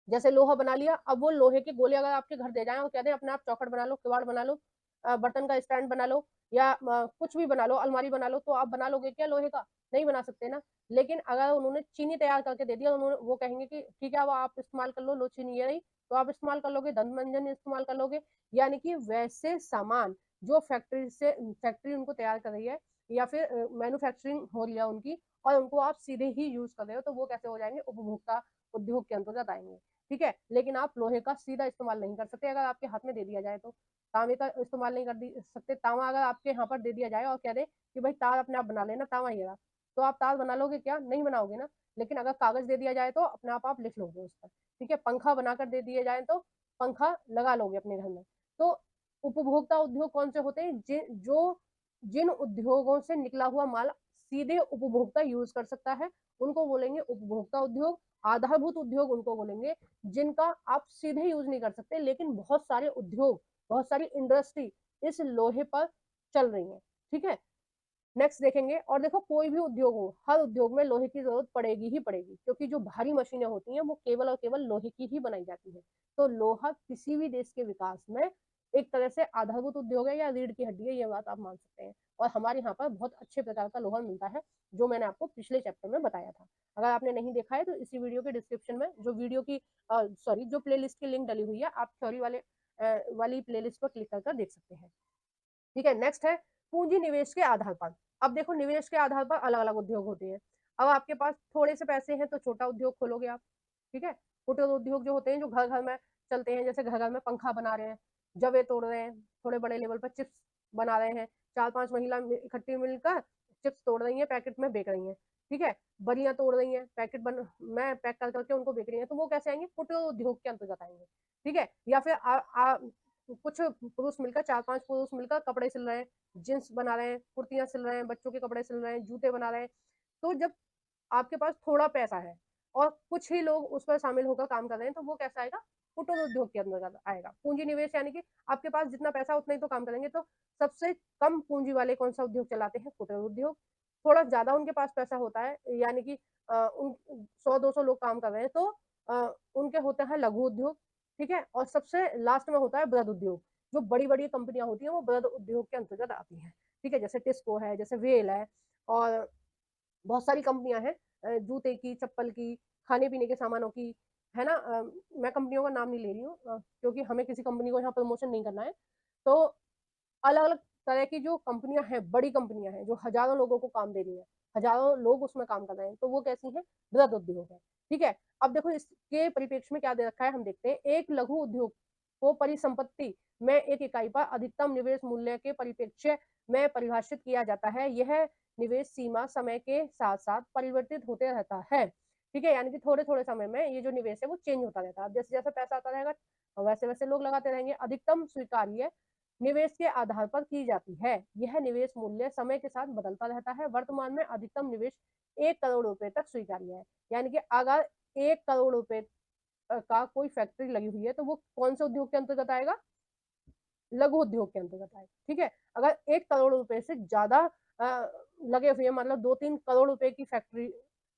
जैसे लोहा बना लिया, अब वो लोहे के गोले अगर आपके घर दे जाए और कहते हैं अपने आप चौखट बना लो, किवाड़ बना लो, बर्तन का स्टैंड बना लो, या कुछ भी बना लो, अलमारी बना लो, तो आप बना लोगे क्या लोहे का, नहीं बना सकते ना। लेकिन अगर उन्होंने चीनी तैयार करके दे दिया, उन्होंने वो कहेंगे कि ठीक है अब आप इस्तेमाल कर लो, लो चीनी ये रही, तो आप इस्तेमाल कर लोगे, दंत मंजन इस्तेमाल कर लोगे। यानी कि वैसे सामान जो फैक्ट्री उनको तैयार कर रही है, या फिर मैन्युफैक्चरिंग हो रही है उनकी, और उनको आप सीधे ही यूज कर रहे हो, तो वो कैसे हो जाएंगे, उपभोक्ता उद्योग के अंतर्गत आएंगे। ठीक है, लेकिन आप लोहे का सीधा इस्तेमाल नहीं कर सकते, अगर आपके हाथ में दे दिया जाए तो। तांबे का इस्तेमाल नहीं कर सकते, तांबा अगर आपके यहाँ पर दे दिया जाए और कह दे कि भाई तार अपने आप बना लेना, तांबा ये रहा, तो आप तार बना लोगे क्या, नहीं बनाओगे ना। लेकिन अगर कागज दे दिया जाए तो अपने आप लिख लोगे उस पर। ठीक है, पंखा बनाकर दे दिए जाए तो पंखा लगा लोगे अपने घर में। तो उपभोक्ता उद्योग कौन से होते हैं, जिन उद्योगों से निकला हुआ माल सीधे उपभोक्ता यूज कर सकता है, उनको बोलेंगे उपभोक्ता उद्योग। आधारभूत उद्योग उनको बोलेंगे जिनका आप सीधे यूज नहीं कर सकते, लेकिन बहुत सारे उद्योग, बहुत सारी इंडस्ट्री इस लोहे पर चल रही है। ठीक है, नेक्स्ट देखेंगे। और देखो, कोई भी उद्योग हो, हर उद्योग में लोहे की जरूरत पड़ेगी ही पड़ेगी, क्योंकि जो भारी मशीनें होती हैं वो केवल और केवल लोहे की ही बनाई जाती है। तो लोहा किसी भी देश के विकास में एक तरह से आधारभूत उद्योग है, या रीढ़ की हड्डी है, ये बात आप मान सकते हैं। और हमारे यहाँ पर बहुत अच्छे प्रकार का लोहा मिलता है, जो मैंने आपको पिछले चैप्टर में बताया था। अगर आपने नहीं देखा है तो इसी वीडियो के डिस्क्रिप्शन में जो प्लेलिस्ट की लिंक डली हुई है, आप थ्योरी वाली प्लेलिस्ट पर क्लिक कर देख सकते हैं। ठीक है, नेक्स्ट है पूंजी निवेश के आधार पर। अब देखो, निवेश के आधार पर अलग अलग उद्योग होते हैं। अब आपके पास थोड़े से पैसे हैं तो छोटा उद्योग खोलोगे आप। ठीक है, छोटे उद्योग जो होते हैं, जो घर घर में चलते हैं, जैसे घर घर में पंखा बना रहे हैं, जवे तोड़ रहे हैं, थोड़े बड़े लेवल पर चिप्स बना रहे हैं, 4-5 महिला इकट्ठी मिलकर चिप्स तोड़ रही है, पैकेट में बेच रही है। ठीक है, बरियां तोड़ रही है, पैकेट बन मैं पैक कर करके उनको बेच रही है, तो वो कैसे आएंगे, छोटे उद्योग के अंतर्गत आएंगे। ठीक है, या फिर कुछ पुरुष मिलकर, 4-5 पुरुष मिलकर कपड़े सिल रहे हैं, जींस बना रहे हैं, कुर्तियां सिल रहे हैं, बच्चों के कपड़े सिल रहे हैं, जूते बना रहे हैं। तो जब आपके पास थोड़ा पैसा है और कुछ ही लोग उस पर शामिल होकर काम कर रहे हैं, तो वो कैसा आएगा, कुटीर उद्योग के अंदर आएगा। पूंजी निवेश यानी कि आपके पास जितना पैसा उतना ही तो काम करेंगे। तो सबसे कम पूंजी वाले कौन सा उद्योग चलाते हैं, कुटीर उद्योग। थोड़ा ज्यादा उनके पास पैसा होता है, यानी कि उन 100-200 लोग काम कर रहे हैं, तो उनके होते हैं लघु उद्योग। ठीक है, और सबसे लास्ट में होता है बृहद उद्योग। जो बड़ी बड़ी कंपनियां होती हैं वो बृहद उद्योग के अंतर्गत आती हैं। ठीक है, जैसे टिस्को है, जैसे वेल है, और बहुत सारी कंपनियां हैं, जूते की, चप्पल की, खाने पीने के सामानों की, है ना। मैं कंपनियों का नाम नहीं ले रही हूँ, क्योंकि हमें किसी कंपनी को यहाँ प्रमोशन नहीं करना है। तो अलग अलग तरह की जो कंपनियां हैं, बड़ी कंपनियां हैं, जो हजारों लोगों को काम दे रही हैं, हजारों लोग उसमें काम कर रहे हैं, तो वो कैसी हैं, बृहद उद्योग है। ठीक है, अब देखो इसके परिप्रेक्ष्य में क्या दे रखा है, हम देखते हैं। एक लघु उद्योग को परिसंपत्ति में एक इकाई पर अधिकतम निवेश मूल्य के परिप्रेक्ष्य में परिभाषित किया जाता है। यह निवेश सीमा समय के साथ साथ परिवर्तित होते रहता है। ठीक है, यानी कि थोड़े थोड़े समय में ये जो निवेश है वो चेंज होता रहता है। जैसे जैसे पैसा आता रहेगा वैसे वैसे लोग लगाते रहेंगे। अधिकतम स्वीकार्य निवेश के आधार पर की जाती है। यह निवेश मूल्य समय के साथ बदलता रहता है। वर्तमान में अधिकतम निवेश 1 करोड़ रुपए तक स्वीकार्य है। यानी कि अगर 1 करोड़ रुपए का कोई फैक्ट्री लगी हुई है, तो वो कौन से उद्योग के अंतर्गत आएगा, लघु उद्योग के अंतर्गत आएगा। ठीक है, अगर 1 करोड़ रुपए से ज्यादा लगे हुए, मतलब 2-3 करोड़ रुपए की फैक्ट्री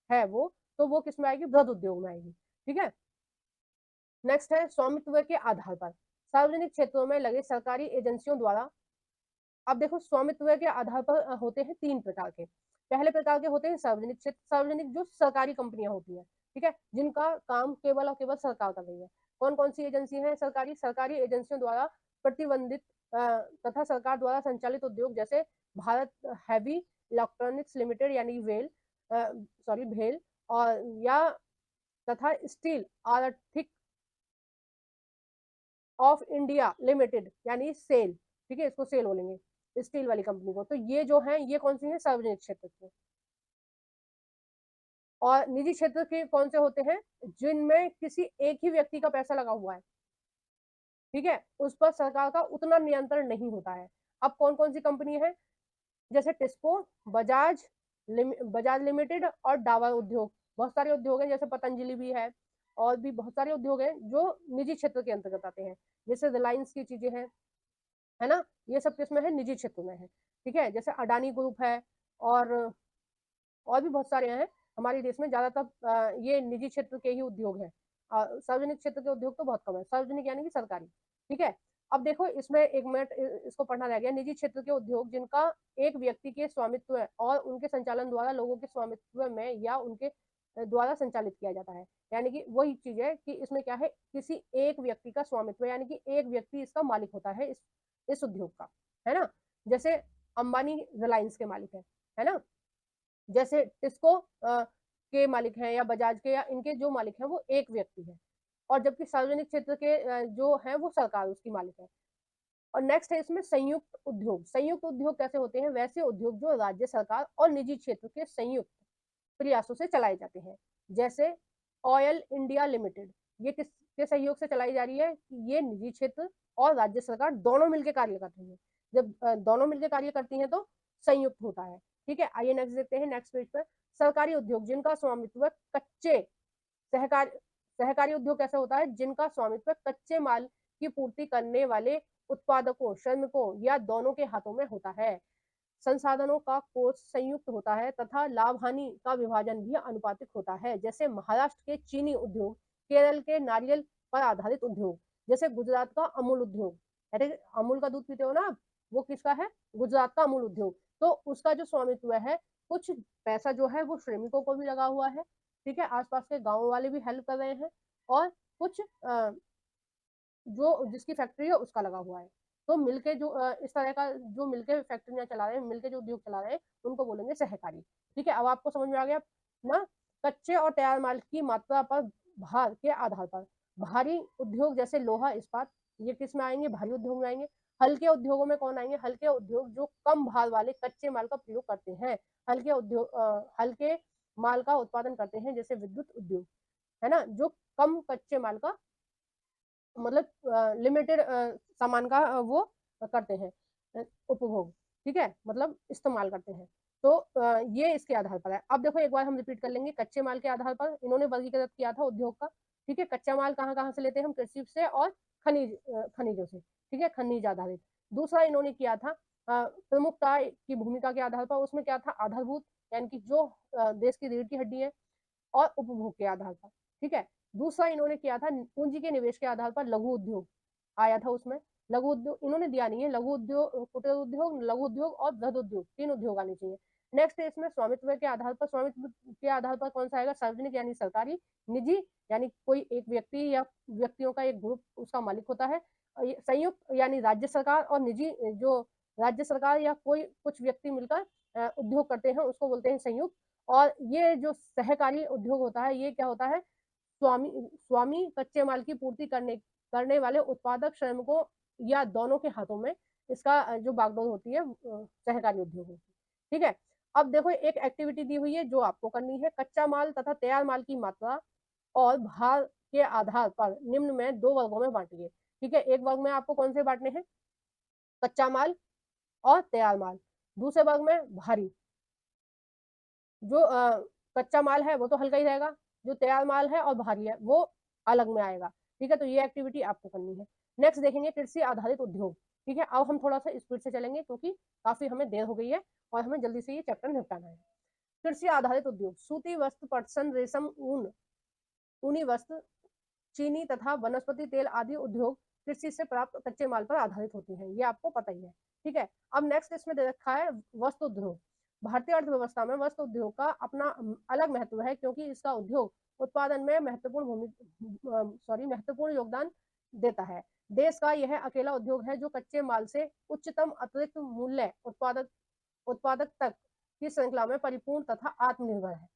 है वो, तो वो किस में आएगी, बृहद उद्योग में आएगी। ठीक है, नेक्स्ट है स्वामित्व के आधार पर सार्वजनिक क्षेत्रों में लगे सरकारी एजेंसियों द्वारा। अब देखो स्वामित्व के आधार पर होते हैं 3 प्रकार के। पहले प्रकार के होते हैं सार्वजनिक क्षेत्र, सार्वजनिक जो सरकारी कंपनियां होती हैं, ठीक है, जिनका काम केवल और केवल सरकार कर रही है। कौन कौन सी एजेंसी है सरकारी? सरकारी एजेंसियों द्वारा प्रतिबंधित तथा सरकार द्वारा संचालित उद्योग जैसे भारत हैवी इलेक्ट्रॉनिक्स लिमिटेड यानी भेल और या तथा स्टील आर्थिक ऑफ इंडिया लिमिटेड यानी सेल, ठीक है, इसको सेल बोलेंगे स्टील वाली कंपनी को। तो ये जो है ये कौन सी है? सार्वजनिक क्षेत्र के। और निजी क्षेत्र के कौन से होते हैं? जिनमें किसी एक ही व्यक्ति का पैसा लगा हुआ है, ठीक है, उस पर सरकार का उतना नियंत्रण नहीं होता है। अब कौन कौन सी कंपनी है? जैसे टिस्को, बजाज लिमिटेड और डाबर उद्योग। बहुत सारे उद्योग हैं, जैसे पतंजलि भी है और भी बहुत सारे उद्योग हैं जो निजी क्षेत्र के अंतर्गत आते हैं। जैसे रिलायंस की चीजें हैं, है ना, ये सब किसमें है? निजी क्षेत्र में है, ठीक है। जैसे अडानी ग्रुप है और भी बहुत सारे हैं हमारे देश में। ज्यादातर ये निजी क्षेत्र के ही उद्योग हैं। सार्वजनिक क्षेत्र के उद्योग तो बहुत कम है। सार्वजनिक यानी कि सरकारी, ठीक है। अब देखो इसमें एक मिनट इसको पढ़ना रह गया। निजी क्षेत्र के उद्योग जिनका एक व्यक्ति के स्वामित्व है और उनके संचालन द्वारा लोगों के स्वामित्व में या उनके द्वारा संचालित किया जाता है। यानी कि वही चीज है कि इसमें क्या है? किसी एक व्यक्ति का स्वामित्व, यानी कि एक व्यक्ति इसका मालिक होता है इस उद्योग का, है ना। जैसे अंबानी रिलायंस के मालिक है ना। जैसे टिस्को के मालिक हैं या बजाज के, या इनके जो मालिक हैं वो एक व्यक्ति है। और जबकि सार्वजनिक क्षेत्र के जो है वो सरकार उसकी मालिक है। और नेक्स्ट है इसमें संयुक्त उद्योग। संयुक्त उद्योग कैसे होते हैं? वैसे उद्योग जो राज्य सरकार और निजी क्षेत्र के संयुक्त प्रयासों से चलाए जाते हैं। जैसे ऑयल इंडिया लिमिटेड, ये किसके सहयोग से चलाई जा रही है? ये निजी क्षेत्र और राज्य सरकार दोनों मिलकर कार्य करती है। जब दोनों मिलकर कार्य करती हैं तो संयुक्त होता है, ठीक है। आइए नेक्स्ट देखते हैं, नेक्स्ट पेज पर। सरकारी उद्योग जिनका स्वामित्व कच्चे सहकारी सहकारी उद्योग कैसे होता है? जिनका स्वामित्व कच्चे माल की पूर्ति करने वाले उत्पादकों, श्रमिकों या दोनों के हाथों में होता है। संसाधनों का कोष संयुक्त होता है तथा लाभ हानि का विभाजन भी अनुपातिक होता है। जैसे महाराष्ट्र के चीनी उद्योग, केरल के नारियल पर आधारित उद्योग, जैसे गुजरात का अमूल उद्योग। अरे अमूल का दूध पीते हो ना, वो किसका है? गुजरात का अमूल उद्योग। तो उसका जो स्वामित्व है, कुछ पैसा जो है वो श्रमिकों को भी लगा हुआ है, ठीक है, आसपास के गाँव वाले भी हेल्प कर रहे हैं, और कुछ जो जिसकी फैक्ट्री है उसका लगा हुआ है। तो मिलके जो इस तरह का जो मिलके फैक्ट्रियां चला रहे हैं, मिलके जो उद्योग चला रहे हैं, उनको बोलेंगे सहकारी, ठीक है। अब आपको समझ में आ गया ना। कच्चे और तैयार माल की मात्रा पर भार के आधार पर भारी उद्योग जैसे लोहा इस्पात, ये किस में आएंगे? भारी उद्योग में आएंगे। हल्के उद्योगों में कौन आएंगे? हल्के उद्योग जो कम भार वाले कच्चे माल का प्रयोग करते हैं। हल्के माल का उत्पादन करते हैं, जैसे विद्युत उद्योग, है ना, जो कम कच्चे माल का मतलब लिमिटेड सामान का वो करते हैं उपभोग, ठीक है, मतलब इस्तेमाल करते हैं। तो ये इसके आधार पर है। अब देखो एक बार हम रिपीट कर लेंगे। कच्चे माल के आधार पर इन्होंने वर्गीकृत किया था उद्योग का, ठीक है। कच्चा माल कहाँ कहाँ से लेते हैं हम? कृषि से और खनिजों से, ठीक है, खनिज आधारित। दूसरा इन्होंने किया था प्रमुखता की भूमिका के आधार पर, उसमें क्या था? आधारभूत, यानी कि जो देश की रीढ़ की हड्डी है, और उपभोग के आधार पर, ठीक है। दूसरा इन्होंने किया था पूंजी के निवेश के आधार पर, लघु उद्योग आया था उसमें। लघु उद्योग इन्होंने दिया नहीं है, लघु उद्योग, कुटीर उद्योग, लघु उद्योग और बृहद उद्योग, 3 उद्योग आने चाहिए। नेक्स्ट है इसमें स्वामित्व के आधार पर। स्वामित्व के आधार पर कौन सा आएगा? सार्वजनिक यानी सरकारी, निजी यानी कोई एक व्यक्ति या व्यक्तियों का एक ग्रुप उसका मालिक होता है, संयुक्त यानी राज्य सरकार और निजी जो राज्य सरकार या कोई कुछ व्यक्ति मिलकर उद्योग करते हैं उसको बोलते हैं संयुक्त। और ये जो सहकारी उद्योग होता है ये क्या होता है? स्वामी कच्चे माल की पूर्ति करने वाले उत्पादक श्रमिकों या दोनों के हाथों में इसका जो बागडोर होती है सहकारी उद्योग होती है, ठीक है। अब देखो एक एक्टिविटी दी हुई है जो आपको करनी है। कच्चा माल तथा तैयार माल की मात्रा और भार के आधार पर निम्न में 2 वर्गों में बांटिए, ठीक है। एक वर्ग में आपको कौन से बांटने हैं? कच्चा माल और तैयार माल। दूसरे वर्ग में भारी। जो कच्चा माल है वो तो हल्का ही रहेगा, जो तैयार माल है और भारी है वो अलग में आएगा, ठीक है। तो ये एक्टिविटी आपको करनी है। नेक्स्ट देखेंगे कृषि आधारित उद्योग, ठीक है। अब हम थोड़ा सा स्पीड से चलेंगे क्योंकि काफी हमें देर हो गई है और हमें जल्दी से ये चैप्टर निपटाना है। कृषि आधारित उद्योग सूती वस्त्र, पटसन, रेशम, ऊनी वस्त्र, चीनी तथा वनस्पति तेल आदि उद्योग कृषि से प्राप्त कच्चे माल पर आधारित होते हैं, ये आपको पता ही है। ठीक है, अब नेक्स्ट इसमें दे रखा है वस्त्र उद्योग। भारतीय अर्थव्यवस्था में वस्त्र उद्योग का अपना अलग महत्व है, क्योंकि इसका उद्योग उत्पादन में महत्वपूर्ण योगदान देता है। देश का यह अकेला उद्योग है जो कच्चे माल से उच्चतम अतिरिक्त मूल्य उत्पादक तक की श्रृंखला में परिपूर्ण तथा आत्मनिर्भर है।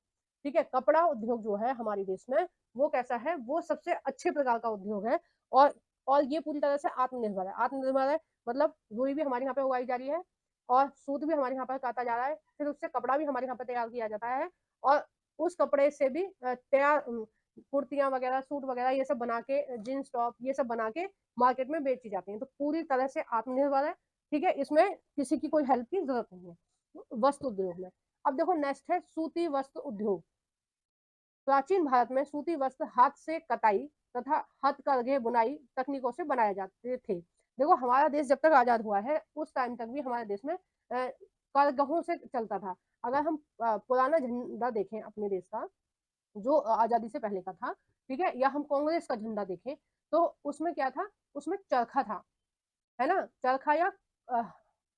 ठीक है, कपड़ा उद्योग जो है हमारे देश में वो कैसा है, वो सबसे अच्छे प्रकार का उद्योग है, और ये पूरी तरह से आत्मनिर्भर है। आत्मनिर्भर है मतलब रुई भी हमारे यहाँ पे उगाई जा रही है, और सूत भी हमारे यहाँ पर काटा जा रहा है, फिर उससे कपड़ा भी हमारे यहाँ पे तैयार किया जाता है, और उस कपड़े से भी तैयार कुर्तियां वगैरह, सूट वगैरह, ये सब बना के, जींस टॉप ये सब बना के मार्केट में बेची जाती हैं। तो पूरी तरह से आत्मनिर्भर है। ठीक है, इसमें किसी की कोई हेल्प की जरूरत नहीं है वस्त्र उद्योग में। अब देखो नेक्स्ट है सूती वस्त्र उद्योग। प्राचीन भारत में सूती वस्त्र हाथ से कताई तथा हथकरघे बुनाई तकनीकों से बनाए जाते थे। देखो हमारा देश जब तक आजाद हुआ है उस टाइम तक भी हमारे देश में करघों से चलता था। अगर हम पुराना झंडा देखें अपने देश का, जो आजादी से पहले का था, ठीक है, या हम कांग्रेस का झंडा देखें, तो उसमें क्या था, उसमें चरखा था, है ना, चरखा या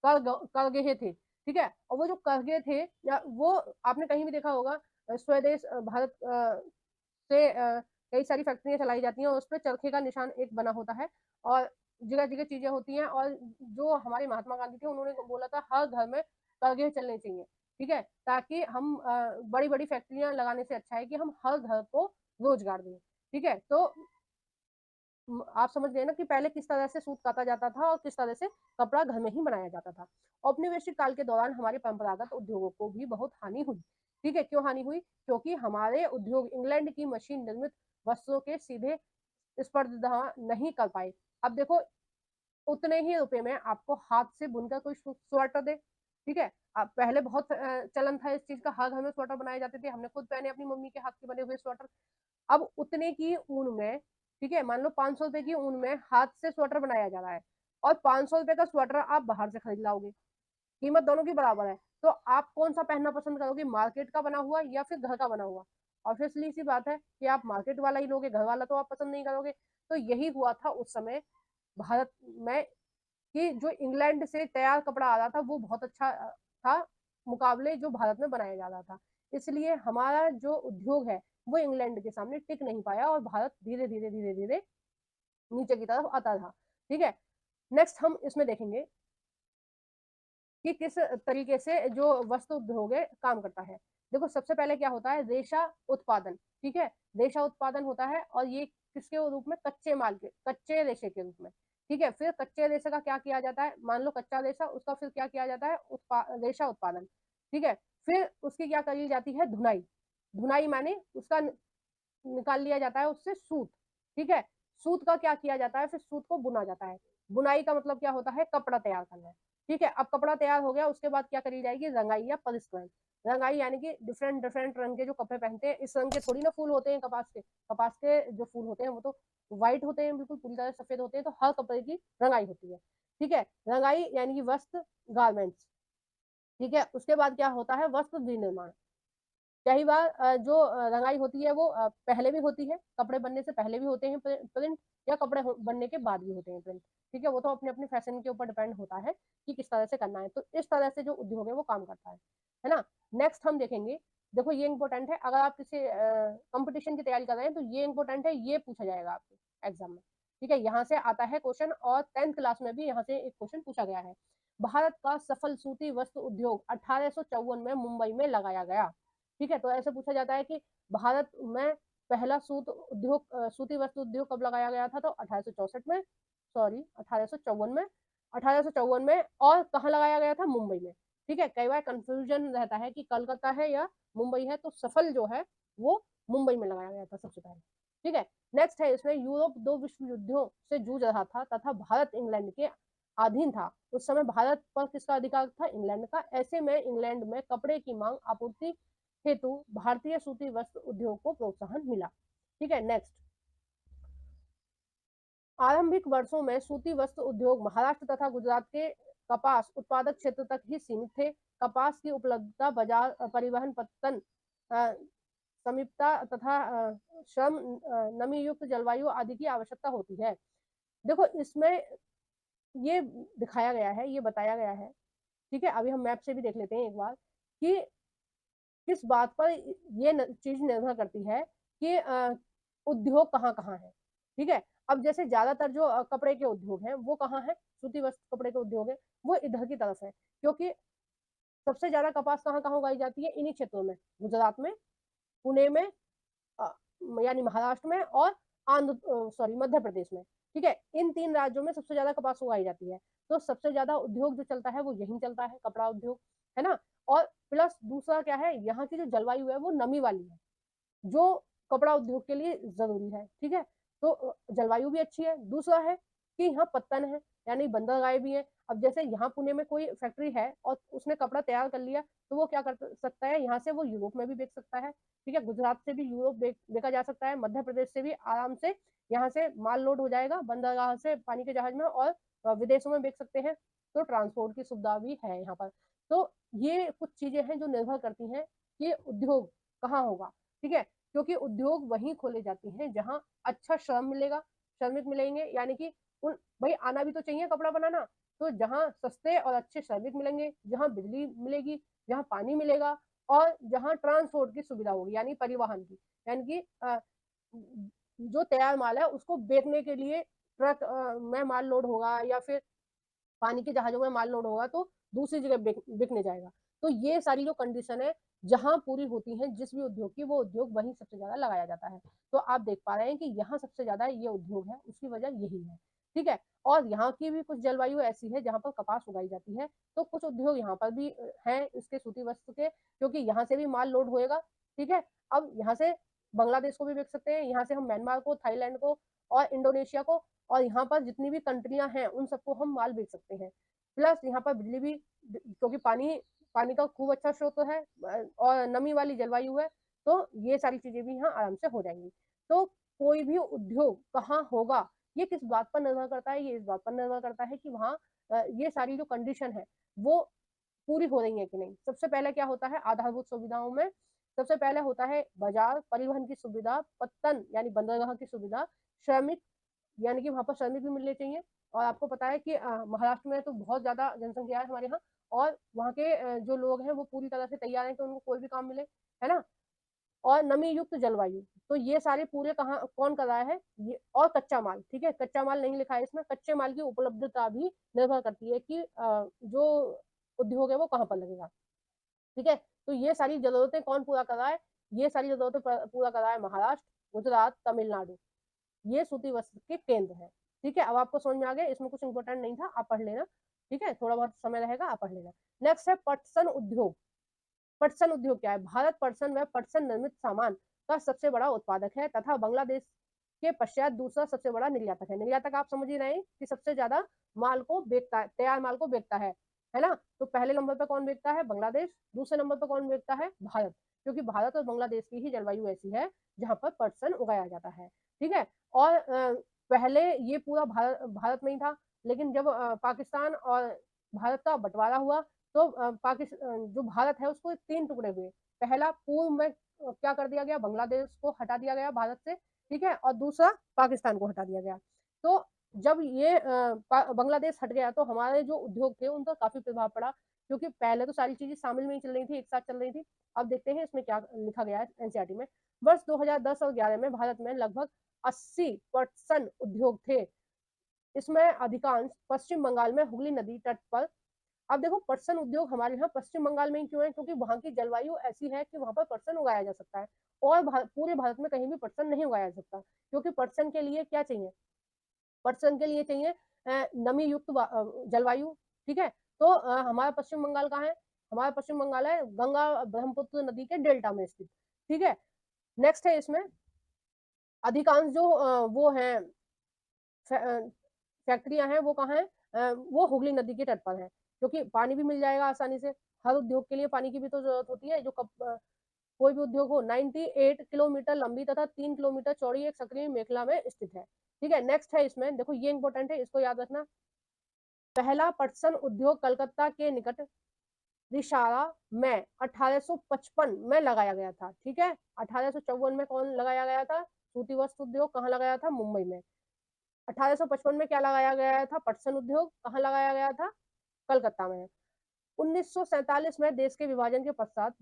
करघे थे। ठीक है, और वो जो करघे थे, या वो आपने कहीं भी देखा होगा, स्वदेश भारत से कई सारी फैक्ट्रियां चलाई जाती हैं, और उस पर चरखे का निशान एक बना होता है, और जगह जगह चीजें होती हैं। और जो हमारे महात्मा गांधी थे उन्होंने बोला था हर घर में करघे चलने चाहिए। ठीक है, ताकि हम बड़ी बड़ी फैक्ट्रियां लगाने से अच्छा है कि हम हर घर को रोजगार दें। ठीक है, तो आप समझ गए ना कि पहले किस तरह से सूत काटा जाता था और किस तरह से कपड़ा घर में ही बनाया जाता था। औपनिवेशिक काल के दौरान हमारे परंपरागत उद्योगों को भी बहुत हानि हुई। ठीक है, क्यों हानि हुई? क्योंकि हमारे उद्योग इंग्लैंड की मशीन निर्मित वस्त्रों के सीधे स्पर्धा नहीं कर पाए। अब देखो, उतने ही रुपए में आपको हाथ से बुनकर कोई स्वेटर दे। ठीक है, अब पहले बहुत चलन था इस चीज का, हर घर में स्वेटर बनाए जाते थे, हमने खुद पहने अपनी मम्मी के हाथ के बने हुए स्वेटर। अब उतने की ऊन में, ठीक है, मान लो 500 रुपए की ऊन में हाथ से स्वेटर बनाया जा रहा है, और 500 रुपए का स्वेटर आप बाहर से खरीद लाओगे, कीमत दोनों की बराबर है, तो आप कौन सा पहनना पसंद करोगे, मार्केट का बना हुआ या फिर घर का बना हुआ? ऑब्वियसली सी बात है कि आप मार्केट वाला ही लोगे, घर वाला तो आप पसंद नहीं करोगे। तो यही हुआ था उस समय भारत में, कि जो इंग्लैंड से तैयार कपड़ा आ रहा था वो बहुत अच्छा था मुकाबले जो भारत में बनाया जा रहा था। इसलिए हमारा जो उद्योग है वो इंग्लैंड के सामने टिक नहीं पाया, और भारत धीरे धीरे धीरे धीरे नीचे की तरफ आता था। ठीक है, नेक्स्ट हम इसमें देखेंगे कि किस तरीके से जो वस्त्र उद्योग है काम करता है। देखो सबसे पहले क्या होता है, रेशा उत्पादन। ठीक है, रेशा उत्पादन होता है, और ये किसके रूप में, कच्चे माल के, कच्चे रेशे के रूप में। ठीक है, फिर कच्चे रेशे का क्या किया जाता है, मान लो कच्चा रेशा, उसका फिर क्या किया जाता है, रेशा उत्पादन। ठीक है, फिर उसकी क्या करी जाती है, धुनाई। धुनाई माने उसका निकाल लिया जाता है उससे सूत। ठीक है, सूत का क्या किया जाता है, फिर सूत को बुना जाता है। बुनाई का मतलब क्या होता है, कपड़ा तैयार करना। ठीक है, अब कपड़ा तैयार हो गया, उसके बाद क्या करी जाएगी, रंगाई या परिष्करण। रंगाई यानी कि डिफरेंट डिफरेंट रंग के जो कपड़े पहनते हैं, इस रंग के थोड़ी ना फूल होते हैं कपास के। कपास के जो फूल होते हैं वो तो व्हाइट होते हैं, बिल्कुल पूरी तरह सफेद होते हैं, तो हर कपड़े की रंगाई होती है। ठीक है, रंगाई यानी कि वस्त्र, गारमेंट्स। ठीक है, उसके बाद क्या होता है, वस्त्र विनिर्माण। कई बार जो रंगाई होती है वो पहले भी होती है, कपड़े बनने से पहले भी होते हैं प्रिंट, या कपड़े बनने के बाद भी होते हैं प्रिंट। ठीक है, वो तो अपने अपने फैशन के ऊपर डिपेंड होता है कि किस तरह से करना है। तो इस तरह से जो उद्योग है वो काम करता है ना। नेक्स्ट हम देखेंगे, देखो ये इंपॉर्टेंट है, अगर आप किसी कंपटीशन की तैयारी कर रहे हैं तो ये इंपॉर्टेंट है, ये पूछा जाएगा आपके एग्जाम में। ठीक है, यहाँ से आता है क्वेश्चन, और 10th क्लास में भी यहाँ से एक क्वेश्चन पूछा गया है। भारत का सफल सूती वस्त्र उद्योग 1854 में मुंबई में लगाया गया। ठीक है, तो ऐसे पूछा जाता है कि भारत में पहला सूती वस्त्र उद्योग कब लगाया गया था, तो 1864 में, सॉरी 1854 में, 1854 में, और कहाँ लगाया गया था, मुंबई में। ठीक है, कई बार कंफ्यूजन रहता है कि कलकत्ता है या मुंबई है, तो सफल जो है वो मुंबई में लगाया गया था सबसे पहले। ठीक है, नेक्स्ट है इसमें, यूरोप दो विश्व युद्धों से जूझ रहा था तथा भारत इंग्लैंड के अधीन था। उस समय भारत पर किसका अधिकार था, इंग्लैंड का। ऐसे में इंग्लैंड में कपड़े की मांग आपूर्ति हेतु भारतीय सूती वस्त्र उद्योग को प्रोत्साहन मिला। ठीक है, नेक्स्ट, आरंभिक वर्षों में सूती वस्त्र उद्योग महाराष्ट्र तथा गुजरात के कपास उत्पादक क्षेत्र तक ही सीमित थे। कपास की उपलब्धता, बाजार, परिवहन पतन समीपता तथा श्रम, नमी युक्त जलवायु आदि की आवश्यकता होती है। देखो इसमें ये दिखाया गया है, ये बताया गया है, ठीक है। अभी हम मैप से भी देख लेते हैं एक बार कि किस बात पर ये चीज निर्भर करती है कि उद्योग कहाँ कहाँ है, ठीक है। अब जैसे ज्यादातर जो कपड़े के उद्योग हैं वो कहाँ है, सूती वस्त्र कपड़े के उद्योग है वो इधर की तरफ है, क्योंकि सबसे ज्यादा कपास कहाँ कहाँ उगाई जाती है, इन्हीं क्षेत्रों में, गुजरात में, पुणे में, अ, यानी महाराष्ट्र में, और आंध्र, सॉरी, मध्य प्रदेश में, ठीक है। इन तीन राज्यों में सबसे ज्यादा कपास उगाई जाती है। तो सबसे ज्यादा उद्योग जो चलता है वो यहीं चलता है, कपड़ा उद्योग, है ना। और प्लस दूसरा क्या है, यहाँ की जो जलवायु है वो नमी वाली है, जो कपड़ा उद्योग के लिए जरूरी है, ठीक है। तो जलवायु भी अच्छी है। दूसरा है कि यहाँ पत्तन है, यानी बंदरगाहें भी है। अब जैसे यहाँ पुणे में कोई फैक्ट्री है और उसने कपड़ा तैयार कर लिया, तो वो क्या कर सकता है, यहाँ से वो यूरोप में भी बेच सकता है, ठीक है। गुजरात से भी यूरोप बेचा जा सकता है, मध्य प्रदेश से भी आराम से यहाँ से माल लोड हो जाएगा बंदरगाह से पानी के जहाज में, और विदेशों में बेच सकते हैं। तो ट्रांसपोर्ट की सुविधा भी है यहाँ पर। तो ये कुछ चीजें हैं जो निर्भर करती हैं कि उद्योग कहाँ होगा, ठीक है। क्योंकि उद्योग वहीं खोले जाते हैं जहाँ अच्छा श्रम मिलेगा, श्रमिक मिलेंगे, यानी कि उन, भाई आना भी तो चाहिए कपड़ा बनाना। तो जहाँ सस्ते और अच्छे श्रमिक मिलेंगे, जहाँ बिजली मिलेगी, जहाँ पानी मिलेगा, और जहाँ ट्रांसपोर्ट की सुविधा होगी, यानी परिवहन की, यानी कि जो तैयार माल है उसको बेचने के लिए ट्रक में माल लोड होगा, या फिर पानी के जहाजों में माल लोड होगा तो दूसरी जगह बिकने जाएगा। तो ये सारी जो कंडीशन है जहां पूरी होती है जिस भी उद्योग की, वो उद्योग वहीं सबसे ज्यादा लगाया जाता है। तो आप देख पा रहे हैं कि यहाँ सबसे ज्यादा ये उद्योग है, उसकी वजह यही है, ठीक है। और यहाँ की भी कुछ जलवायु ऐसी है जहाँ पर कपास उगाई जाती है, तो कुछ उद्योग यहाँ पर भी हैं इसके सूती वस्त्र के, क्योंकि यहाँ से भी माल लोड होएगा, ठीक है। अब यहाँ से बांग्लादेश को भी बेच सकते हैं, यहाँ से हम म्यांमार को, थाईलैंड को, और इंडोनेशिया को, और यहाँ पर जितनी भी कंट्रियां हैं उन सबको हम माल बेच सकते हैं। प्लस यहाँ पर बिजली भी, क्योंकि पानी पानी का खूब अच्छा स्रोत है, और नमी वाली जलवायु है, तो ये सारी चीजें भी यहाँ आराम से हो जाएंगी। तो कोई भी उद्योग कहाँ होगा, ये किस बात पर निर्भर करता है, ये इस बात पर निर्भर करता है कि वहाँ ये सारी जो कंडीशन है वो पूरी हो रही है कि नहीं। सबसे पहले क्या होता है, आधारभूत सुविधाओं में सबसे पहले होता है बाजार, परिवहन की सुविधा, पत्तन यानी बंदरगाह की सुविधा, श्रमिक, यानी कि वहां पर श्रमिक भी मिलने चाहिए। और आपको पता है कि महाराष्ट्र में तो बहुत ज्यादा जनसंख्या है हमारे यहाँ, और वहाँ के जो लोग हैं वो पूरी तरह से तैयार हैं कि उनको कोई भी काम मिले, है ना। और नमी युक्त जलवायु, तो ये सारे पूरे कहाँ कौन कर रहा है ये, और कच्चा माल, ठीक है। कच्चा माल नहीं लिखा है इसमें, कच्चे माल की उपलब्धता भी निर्भर करती है कि जो उद्योग है वो कहाँ पर लगेगा, ठीक है। तो ये सारी जरूरतें कौन पूरा कर रहा है, ये सारी जरूरतें पूरा कर रहा है महाराष्ट्र, गुजरात, तमिलनाडु, ये सूती वस्त्र के केंद्र है, ठीक है। अब आपको समझ में आ गया, इसमें कुछ इंपॉर्टेंट नहीं था, आप पढ़ लेना, ठीक है। थोड़ा बहुत समय रहेगा, आप पढ़ लेना। नेक्स्ट है पटसन उद्योग। पटसन उद्योग क्या है, भारत पटसन व पटसन निर्मित सामान का सबसे बड़ा उत्पादक है तथा बांग्लादेश के पश्चात दूसरा सबसे बड़ा निर्यातक है। निर्यातक आप समझ ही रहे हैं कि सबसे ज्यादा माल को बेचता है, तैयार माल को बेचता है ना। तो पहले नंबर पर कौन बेचता है, बांग्लादेश। दूसरे नंबर पर कौन बेचता है, भारत, क्योंकि भारत और बांग्लादेश की ही जलवायु ऐसी है जहां पर पटसन उगाया जाता है, ठीक है। और पहले ये पूरा भारत में ही था, लेकिन जब पाकिस्तान और भारत का बंटवारा हुआ तो पाकिस्तान जो भारत है उसको तीन टुकड़े हुए। पहला पूर्व में क्या कर दिया गया, बांग्लादेश को हटा दिया गया भारत से, ठीक है। और दूसरा पाकिस्तान को हटा दिया गया। तो जब ये बांग्लादेश हट गया तो हमारे जो उद्योग थे उन पर काफी प्रभाव पड़ा, क्योंकि पहले तो सारी चीजें शामिल में ही चल रही थी, एक साथ चल रही थी। अब देखते हैं इसमें क्या लिखा गया है एनसीईआरटी में। वर्ष 2010 और 11 में भारत में लगभग 80% उद्योग थे। इसमें अधिकांश पश्चिम बंगाल में हुगली नदी तट पर। अब देखो पटसन उद्योग हमारे यहाँ पश्चिम बंगाल में ही क्यों है, क्योंकि वहां की जलवायु ऐसी है कि वहां पर पटसन उगाया जा सकता है, और पूरे भारत में कहीं भी पटसन नहीं उगाया जा सकता, क्योंकि पटसन के लिए क्या चाहिए, पटसन के लिए चाहिए नमी युक्त जलवायु, ठीक है। तो हमारा पश्चिम बंगाल कहाँ है, हमारा पश्चिम बंगाल है गंगा ब्रह्मपुत्र नदी के डेल्टा में स्थित, ठीक है। नेक्स्ट है इसमें अधिकांश जो वो है फैक्ट्रियां हैं वो कहाँ है, वो हुगली नदी के तट पर है, क्योंकि पानी भी मिल जाएगा आसानी से। हर उद्योग के लिए पानी की भी तो जरूरत होती है। जो कोई भी उद्योग हो, 98 किलोमीटर लंबी तथा 3 किलोमीटर चौड़ी एक सक्रिय मेखला में स्थित है, ठीक है। नेक्स्ट है इसमें, देखो ये इंपॉर्टेंट है, इसको याद रखना। पहला पटसन उद्योग कलकत्ता के निकट रिशाला में 1855 में लगाया गया था। ठीक है, 1854 में कौन लगाया गया था? सूती वस्त्र उद्योग। कहाँ लगाया था? मुंबई में। 1855 में क्या लगाया गया था? पटसन उद्योग। कहाँ लगाया गया था? कलकत्ता में। 1947 में देश के विभाजन के पश्चात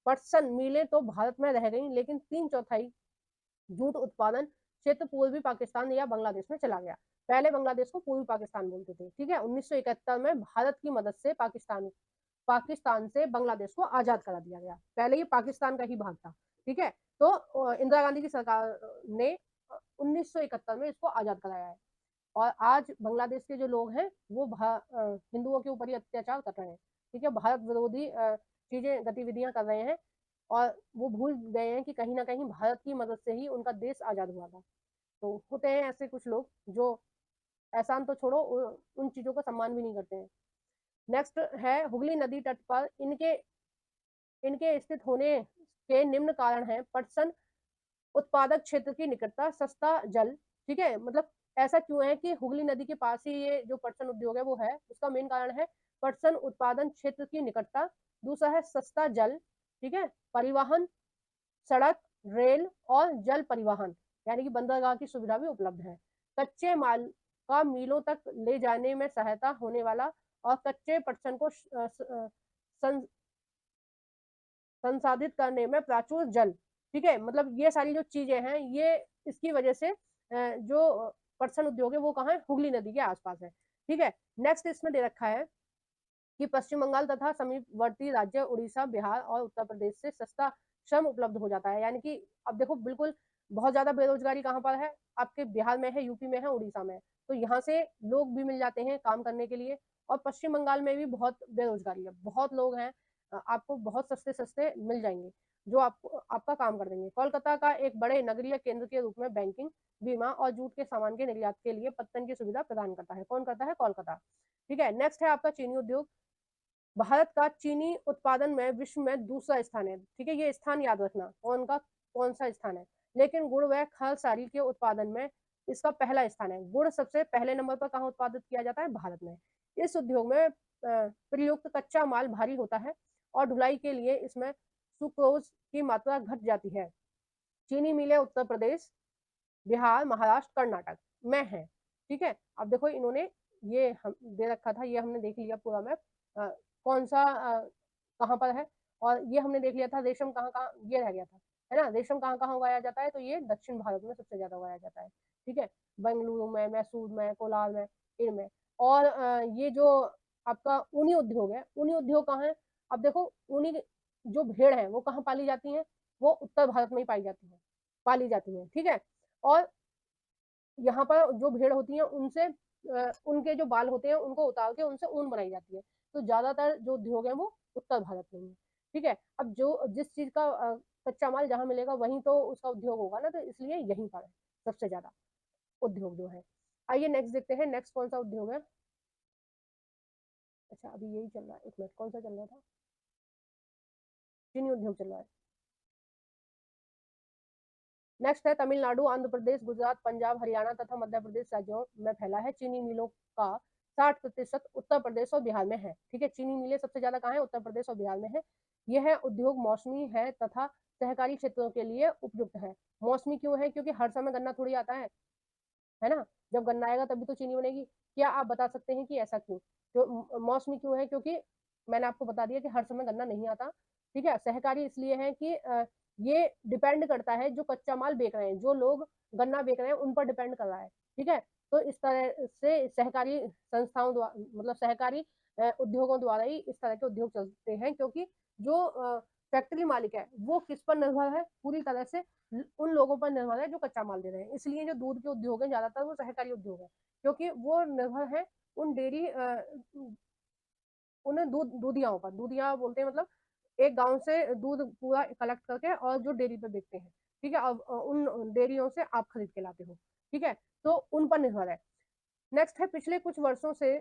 पटसन मिलें तो भारत में रह गई, लेकिन 3/4 जूट उत्पादन क्षेत्र पूर्वी पाकिस्तान या बांग्लादेश में चला गया। पहले बांग्लादेश को पूर्वी पाकिस्तान बोलते थे। ठीक है, 1971 में भारत की मदद से पाकिस्तान से बांग्लादेश को आजाद करा दिया गया। पहले ये पाकिस्तान का ही भाग था। ठीक है, तो इंदिरा गांधी की सरकार ने 1971 में इसको आजाद कराया है। और आज बांग्लादेश के जो लोग हैं वो हिंदुओं के ऊपर ही अत्याचार कर रहे हैं। ठीक है, भारत विरोधी चीजें गतिविधियां कर रहे हैं, और वो भूल गए हैं कि कहीं ना कहीं भारत की मदद से ही उनका देश आजाद हुआ था। तो होते हैं ऐसे कुछ लोग जो एहसान तो छोड़ो, उन चीजों का सम्मान भी नहीं करते हैं। नेक्स्ट है हुगली नदी तट पर इनके इनके स्थित होने के निम्न कारण है। पटसन उत्पादक क्षेत्र की निकटता, सस्ता जल। ठीक है, मतलब ऐसा क्यों है कि हुगली नदी के पास ही ये जो पटसन उद्योग है वो है? उसका मेन कारण है पटसन उत्पादन क्षेत्र की निकटता। दूसरा है सस्ता जल। ठीक है, परिवहन, सड़क, रेल और जल परिवहन यानी कि बंदरगाह की सुविधा भी उपलब्ध है। कच्चे माल का मीलों तक ले जाने में सहायता होने वाला और कच्चे पटसन को संसाधित करने में प्राचुर जल। ठीक है, मतलब ये सारी जो चीजें हैं ये इसकी वजह से जो पटसन उद्योग है वो कहाँ है? हुगली नदी के आसपास है। ठीक है, नेक्स्ट इसमें दे रखा है कि पश्चिम बंगाल तथा समीपवर्ती राज्य उड़ीसा, बिहार और उत्तर प्रदेश से सस्ता श्रम उपलब्ध हो जाता है। यानी कि अब देखो, बिल्कुल बहुत ज्यादा बेरोजगारी कहाँ पर है? आपके बिहार में है, यूपी में है, उड़ीसा में है। तो यहाँ से लोग भी मिल जाते हैं काम करने के लिए। और पश्चिम बंगाल में भी बहुत बेरोजगारी है, बहुत लोग हैं, आपको बहुत सस्ते सस्ते मिल जाएंगे जो आपको आपका काम कर देंगे। कोलकाता का एक बड़े नगरीय केंद्र के रूप में बैंकिंग, बीमा और जूट के सामान के निर्यात के लिए पत्तन की सुविधा प्रदान करता है। कौन करता है? कोलकाता। ठीक है, नेक्स्ट है आपका चीनी उद्योग। भारत का चीनी उत्पादन में विश्व में दूसरा स्थान है। ठीक है, ये स्थान याद रखना कौन सा स्थान है। लेकिन गुड़ व खालसारी के उत्पादन में इसका पहला स्थान है। गुड़ सबसे पहले नंबर पर कहाँ उत्पादित किया जाता है? भारत में। इस उद्योग में प्रयुक्त कच्चा माल भारी होता है और ढुलाई के लिए इसमें सुक्रोज की मात्रा घट जाती है। चीनी मिलें उत्तर प्रदेश, बिहार, महाराष्ट्र, कर्नाटक में है। ठीक है, अब देखो इन्होंने ये हम दे रखा था, ये हमने देख लिया पूरा मैप कौन सा कहाँ पर है। और ये हमने देख लिया था रेशम कहाँ कहाँ, ये रह गया था, है ना? रेशम कहाँ कहाँ उगाया जाता है? तो ये दक्षिण भारत में सबसे ज्यादा उगाया जाता है। ठीक है, बेंगलुरु में, मैसूर में, कोलार में, इनमें। और ये जो आपका ऊनी उद्योग है, ऊनी उद्योग कहाँ है? अब देखो, ऊनी जो भेड़ है वो कहाँ पाली जाती है? वो उत्तर भारत में ही पाली जाती है। ठीक है, और यहाँ पर जो भेड़ होती है उनसे उनके जो बाल होते हैं उनको उतार के उनसे ऊन बनाई जाती है। तो ज्यादातर जो उद्योग है वो उत्तर भारत में है। ठीक है, अब जो जिस चीज का कच्चा माल जहाँ मिलेगा वहीं तो उसका उद्योग होगा ना, तो इसलिए यहीं पर है सबसे ज्यादा उद्योग जो है। आइए नेक्स्ट देखते हैं, नेक्स्ट कौन सा उद्योग है। अच्छा, अभी यही चल रहा है, एक मिनट, कौन सा चल रहा था? चीनी उद्योग चल रहा है। नेक्स्ट है तमिलनाडु, आंध्र प्रदेश, गुजरात, पंजाब, हरियाणा तथा मध्य प्रदेश राज्यों में फैला है। चीनी मिलों का 60% उत्तर प्रदेश और बिहार में है। ठीक है, चीनी मिलें सबसे ज्यादा कहाँ है? उत्तर प्रदेश और बिहार में है। यह उद्योग मौसमी है तथा सहकारी क्षेत्रों के लिए उपयुक्त है। मौसमी क्यों है? क्योंकि हर समय गन्ना थोड़ी आता है ना? जब गन्ना आएगा तभी तो चीनी बनेगी। क्या आप बता सकते हैं कि ऐसा क्यों? मौसमी क्यों है? क्योंकि मैंने आपको बता दिया कि हर समय गन्ना नहीं आता। ठीक है, सहकारी इसलिए है कि ये डिपेंड करता है, जो कच्चा माल बेच रहे हैं, जो लोग गन्ना बेच रहे हैं उन पर डिपेंड कर रहा है। ठीक है, तो इस तरह से सहकारी संस्थाओं द्वारा, मतलब सहकारी उद्योगों द्वारा ही इस तरह के उद्योग चलते हैं। क्योंकि जो फैक्ट्री मालिक है वो किस पर निर्भर है? पूरी तरह से उन लोगों पर निर्भर है जो कच्चा माल दे रहे हैं। इसलिए जो दूध के उद्योग है ज्यादातर वो सहकारी उद्योग है, क्योंकि वो निर्भर है उन डेयरी उन दूधियाओं पर। दूधिया बोलते हैं मतलब एक गांव से दूध पूरा कलेक्ट करके और जो डेयरी पे बेचते हैं। ठीक है, अब उन डेयरियों से आप खरीद के लाते हो। ठीक है, तो उन पर निर्भर है। नेक्स्ट है पिछले कुछ वर्षों से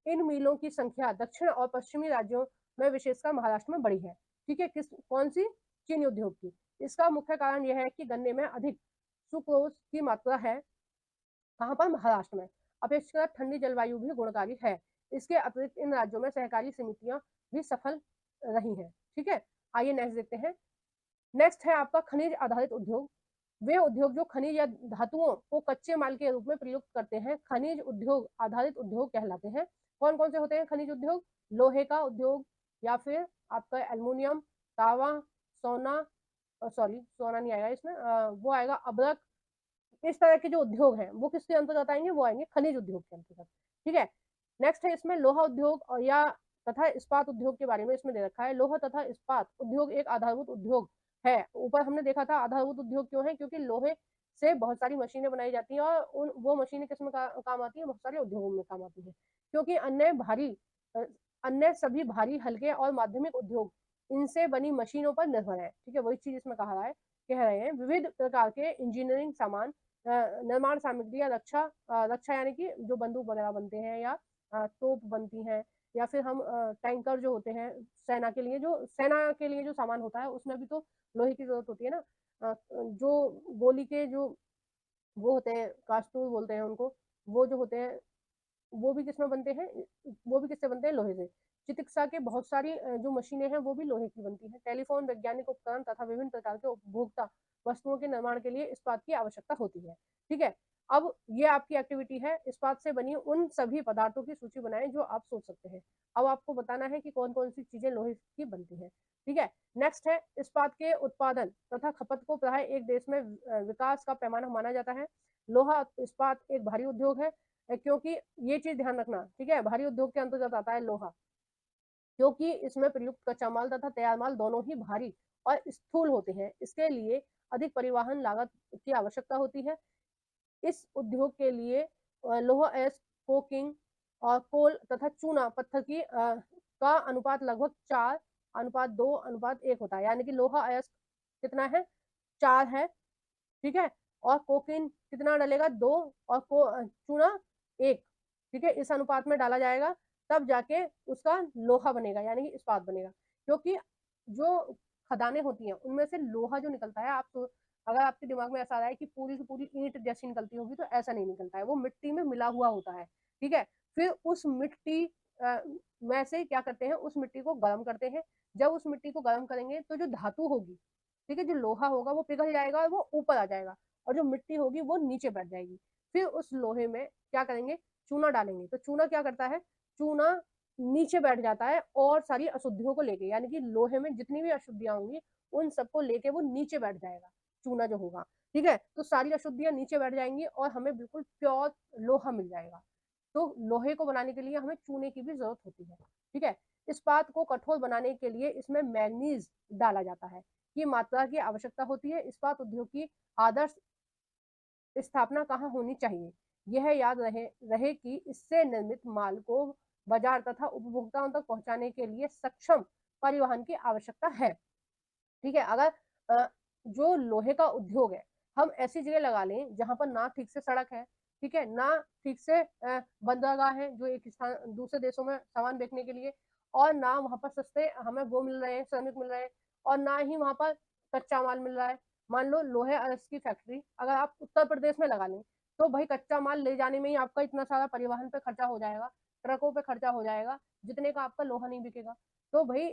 इन मिलों की संख्या दक्षिण और पश्चिमी राज्यों में, विशेषकर महाराष्ट्र में बढ़ी है। ठीक है, कौन सी? चीनी उद्योग की। इसका मुख्य कारण यह है कि गन्ने में अधिक सुक्रोज की मात्रा है। कहाँ पर? महाराष्ट्र में। अपेक्षाकृत ठंडी जलवायु भी गुणकारी है। इसके अतिरिक्त इन राज्यों में सहकारी समितियां भी सफल रही हैं। ठीक है, आइए नेक्स्ट देखते हैं। नेक्स्ट है आपका खनिज आधारित उद्योग। वे उद्योग जो खनिज या धातुओं को कच्चे माल के रूप में प्रयुक्त करते हैं खनिज उद्योग आधारित उद्योग कहलाते हैं। कौन कौन से होते हैं खनिज उद्योग? लोहे का उद्योग, या फिर आपका एल्युमिनियम, तांबा, सोना, सॉरी सोना नहीं आएगा इसमें, वो आएगा अभ्रक। इस तरह के जो उद्योग हैं वो किसके अंतर्गत आएंगे? वो आएंगे खनिज उद्योग के अंतर्गत। ठीक है, नेक्स्ट है इसमें लोहा उद्योग और या तथा इस्पात उद्योग के बारे में इसमें दे रखा है। लोहा तथा इस्पात उद्योग एक आधारभूत उद्योग है। ऊपर हमने देखा था आधारभूत उद्योग क्यों है, क्योंकि लोहे से बहुत सारी मशीनें बनाई जाती हैं और वो मशीनें किस में काम आती है? बहुत सारे उद्योगों में काम आती है। क्योंकि अन्य सभी भारी, हल्के और माध्यमिक उद्योग इनसे बनी मशीनों पर निर्भर है। ठीक है, वही चीज इसमें कह रहे हैं विविध प्रकार के इंजीनियरिंग सामान, निर्माण सामग्री या रक्षा यानी कि जो बंदूक वगैरह बनते हैं या तोप बनती हैं, या फिर हम टैंकर जो होते हैं सेना के लिए जो सामान होता है उसमें भी तो लोहे की जरूरत होती है ना। जो गोली के जो वो होते हैं कारतूस बोलते हैं उनको, वो जो होते हैं वो भी किसमें बनते हैं? वो भी किससे बनते हैं? लोहे से। चिकित्सा के बहुत सारी जो मशीनें हैं वो भी लोहे की बनती हैं। टेलीफोन, वैज्ञानिक उपकरण तथा विभिन्न प्रकार के उपभोक्ता वस्तुओं के निर्माण के लिए इस्पात की आवश्यकता होती है। ठीक है, अब ये आपकी एक्टिविटी है, इस्पात से बनी उन सभी पदार्थों की सूची बनाएं जो आप सोच सकते हैं। अब आपको बताना है कि कौन कौन सी चीजें लोहे की बनती हैं। ठीक है, नेक्स्ट है इस्पात के उत्पादन तथा खपत को प्राय एक देश में विकास का पैमाना माना जाता है। लोहा इस्पात एक भारी उद्योग है, क्योंकि ये चीज ध्यान रखना। ठीक है, भारी उद्योग के अंतर्गत आता है लोहा, क्योंकि इसमें प्रयुक्त कच्चा माल तथा तैयार माल दोनों ही भारी और स्थूल होते हैं। इसके लिए अधिक परिवहन लागत की आवश्यकता होती है। इस उद्योग के लिए लोहा एस कोकिंग और कोल तथा चूना पत्थर का अनुपात लगभग 4:2:1 होता है। यानी कि लोहा एस कितना है? 4 है। ठीक है, और कोकिन कितना डलेगा? 2, और चूना 1। ठीक है, इस अनुपात में डाला जाएगा तब जाके उसका लोहा बनेगा यानी कि इस्पात बनेगा। क्योंकि जो खदानें होती हैं उनमें से लोहा जो निकलता है, आप तो अगर आपके दिमाग में ऐसा आ रहा है कि पूरी की पूरी ईंट जैसी निकलती होगी, तो ऐसा नहीं निकलता है, वो मिट्टी में मिला हुआ होता है। ठीक है, फिर उस मिट्टी में से क्या करते हैं? उस मिट्टी को गर्म करते हैं। जब उस मिट्टी को गर्म करेंगे तो जो धातु होगी, ठीक है, जो लोहा होगा वो पिघल जाएगा और वो ऊपर आ जाएगा, और जो मिट्टी होगी वो नीचे बैठ जाएगी। फिर उस लोहे में क्या करेंगे? चूना डालेंगे। तो चूना क्या करता है? चूना नीचे बैठ जाता है और सारी अशुद्धियों को लेके, यानी कि लोहे में जितनी भी अशुद्धियां होंगी उन सबको लेके वो नीचे बैठ जाएगा, चूना जो होगा। ठीक है, तो सारी अशुद्धियां नीचे बैठ जाएंगी और हमें बिल्कुल प्योर लोहा मिल जाएगा। तो लोहे को बनाने के लिए हमें चूने की भी जरूरत होती है। ठीक है, इस्पात को कठोर बनाने के लिए इसमें मैग्नीज डाला जाता है। ये मात्रा की आवश्यकता होती है। इस्पात उद्योग की आदर्श स्थापना कहाँ होनी चाहिए? यह याद रहे कि इससे निर्मित माल को बाजार तथा उपभोक्ताओं तक पहुंचाने के लिए सक्षम परिवहन की आवश्यकता है। ठीक है, अगर जो लोहे का उद्योग है हम ऐसी जगह लगा लें जहां पर ना ठीक से सड़क है, ठीक है, ना ठीक से बंदरगाह है जो एक स्थान दूसरे देशों में सामान बेचने के लिए, और ना वहां पर सस्ते हमें वो मिल रहे हैं, श्रमिक मिल रहे हैं, और ना ही वहां पर कच्चा माल मिल रहा है। मान लो लोहे अयस्क की फैक्ट्री अगर आप उत्तर प्रदेश में लगा लें, तो भाई कच्चा माल ले जाने में ही आपका इतना सारा परिवहन पे खर्चा हो जाएगा, ट्रकों पे खर्चा हो जाएगा, जितने का आपका लोहा नहीं बिकेगा। तो भाई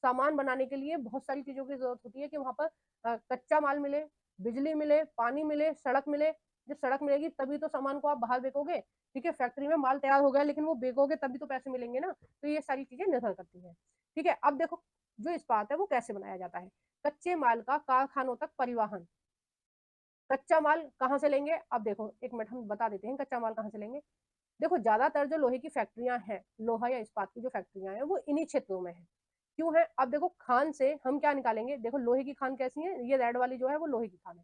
सामान बनाने के लिए बहुत सारी चीजों की जरूरत होती है कि वहां पर कच्चा माल मिले, बिजली मिले, पानी मिले, सड़क मिले। जब सड़क मिलेगी तभी तो सामान को आप बाहर बेचोगे। ठीक है, फैक्ट्री में माल तैयार हो गया लेकिन वो बेचोगे तभी तो पैसे मिलेंगे ना। तो ये सारी चीजें निर्भर करती है। ठीक है, अब देखो जो इस्पात है वो कैसे बनाया जाता है। कच्चे माल का कारखानों तक परिवहन। कच्चा माल कहाँ से लेंगे? अब देखो एक मिनट हम बता देते हैं कच्चा माल कहाँ से लेंगे। देखो ज्यादातर जो लोहे की फैक्ट्रियां हैं, लोहा या इस्पात की जो फैक्ट्रियां हैं वो इन्हीं क्षेत्रों में है। क्यों है? अब देखो खान से हम क्या निकालेंगे? देखो लोहे की खान कैसी है, ये रेड वाली जो है वो लोहे की खान है।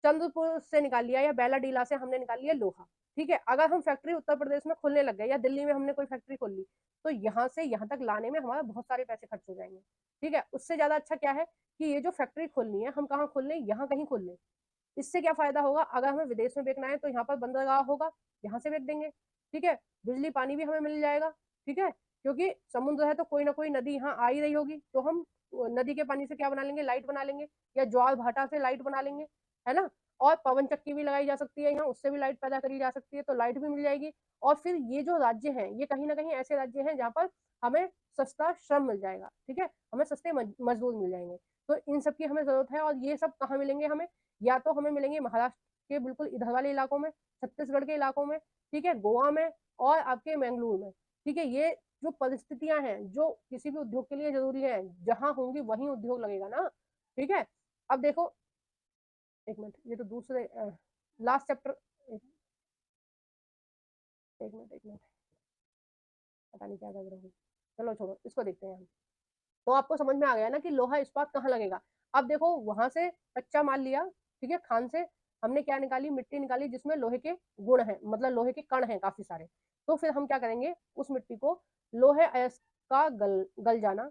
चंद्रपुर से निकाल लिया या बेलाडीला से हमने निकाल लिया लोहा। ठीक है, अगर हम फैक्ट्री उत्तर प्रदेश में खोलने लग गए या दिल्ली में हमने कोई फैक्ट्री खोल ली, तो यहाँ से यहाँ तक लाने में हमारा बहुत सारे पैसे खर्च हो जाएंगे। ठीक है, उससे ज्यादा अच्छा क्या है कि ये जो फैक्ट्री खोलनी है हम कहाँ खोल लें? यहाँ कहीं खोल लें। इससे क्या फायदा होगा? अगर हमें विदेश में बेचना है तो यहाँ पर बंदरगाह होगा, यहाँ से बेच देंगे। ठीक है, बिजली पानी भी हमें मिल जाएगा। ठीक है, क्योंकि समुद्र है तो कोई ना कोई नदी यहाँ आ ही रही होगी, तो हम नदी के पानी से क्या बना लेंगे? लाइट बना लेंगे, या ज्वार भाटा से लाइट बना लेंगे, है ना। और पवन चक्की भी लगाई जा सकती है यहाँ, उससे भी लाइट पैदा करी जा सकती है, तो लाइट भी मिल जाएगी। और फिर ये जो राज्य हैं ये कहीं ना कहीं ऐसे राज्य हैं जहाँ पर हमें सस्ता श्रम मिल जाएगा, ठीक है, हमें सस्ते मजदूर मिल जाएंगे। तो इन सब की हमें जरूरत है, और ये सब कहाँ मिलेंगे हमें, या तो हमें मिलेंगे महाराष्ट्र के बिल्कुल इधर वाले इलाकों में, छत्तीसगढ़ के इलाकों में, ठीक है, गोवा में, और आपके मैंगलोर में, ठीक है। ये जो परिस्थितियां हैं जो किसी भी उद्योग के लिए जरूरी है, जहां होंगी वहीं उद्योग लगेगा ना, ठीक है। अब देखो, एक मिनट, ये तो दूसरे लास्ट चैप्टर, एक मिनट पता नहीं क्या कर रहा हूँ, चलो छोड़ो, इसको देखते हैं हम। तो आपको समझ में आ गया ना कि लोहा इस्पात कहाँ लगेगा। अब देखो, वहां से कच्चा माल लिया, ठीक है, खान से हमने क्या निकाली, मिट्टी निकाली जिसमें लोहे के गुण हैं, मतलब लोहे के कण हैं काफी सारे। तो फिर हम क्या करेंगे, उस मिट्टी को लोहे अयस्क का गल जाना,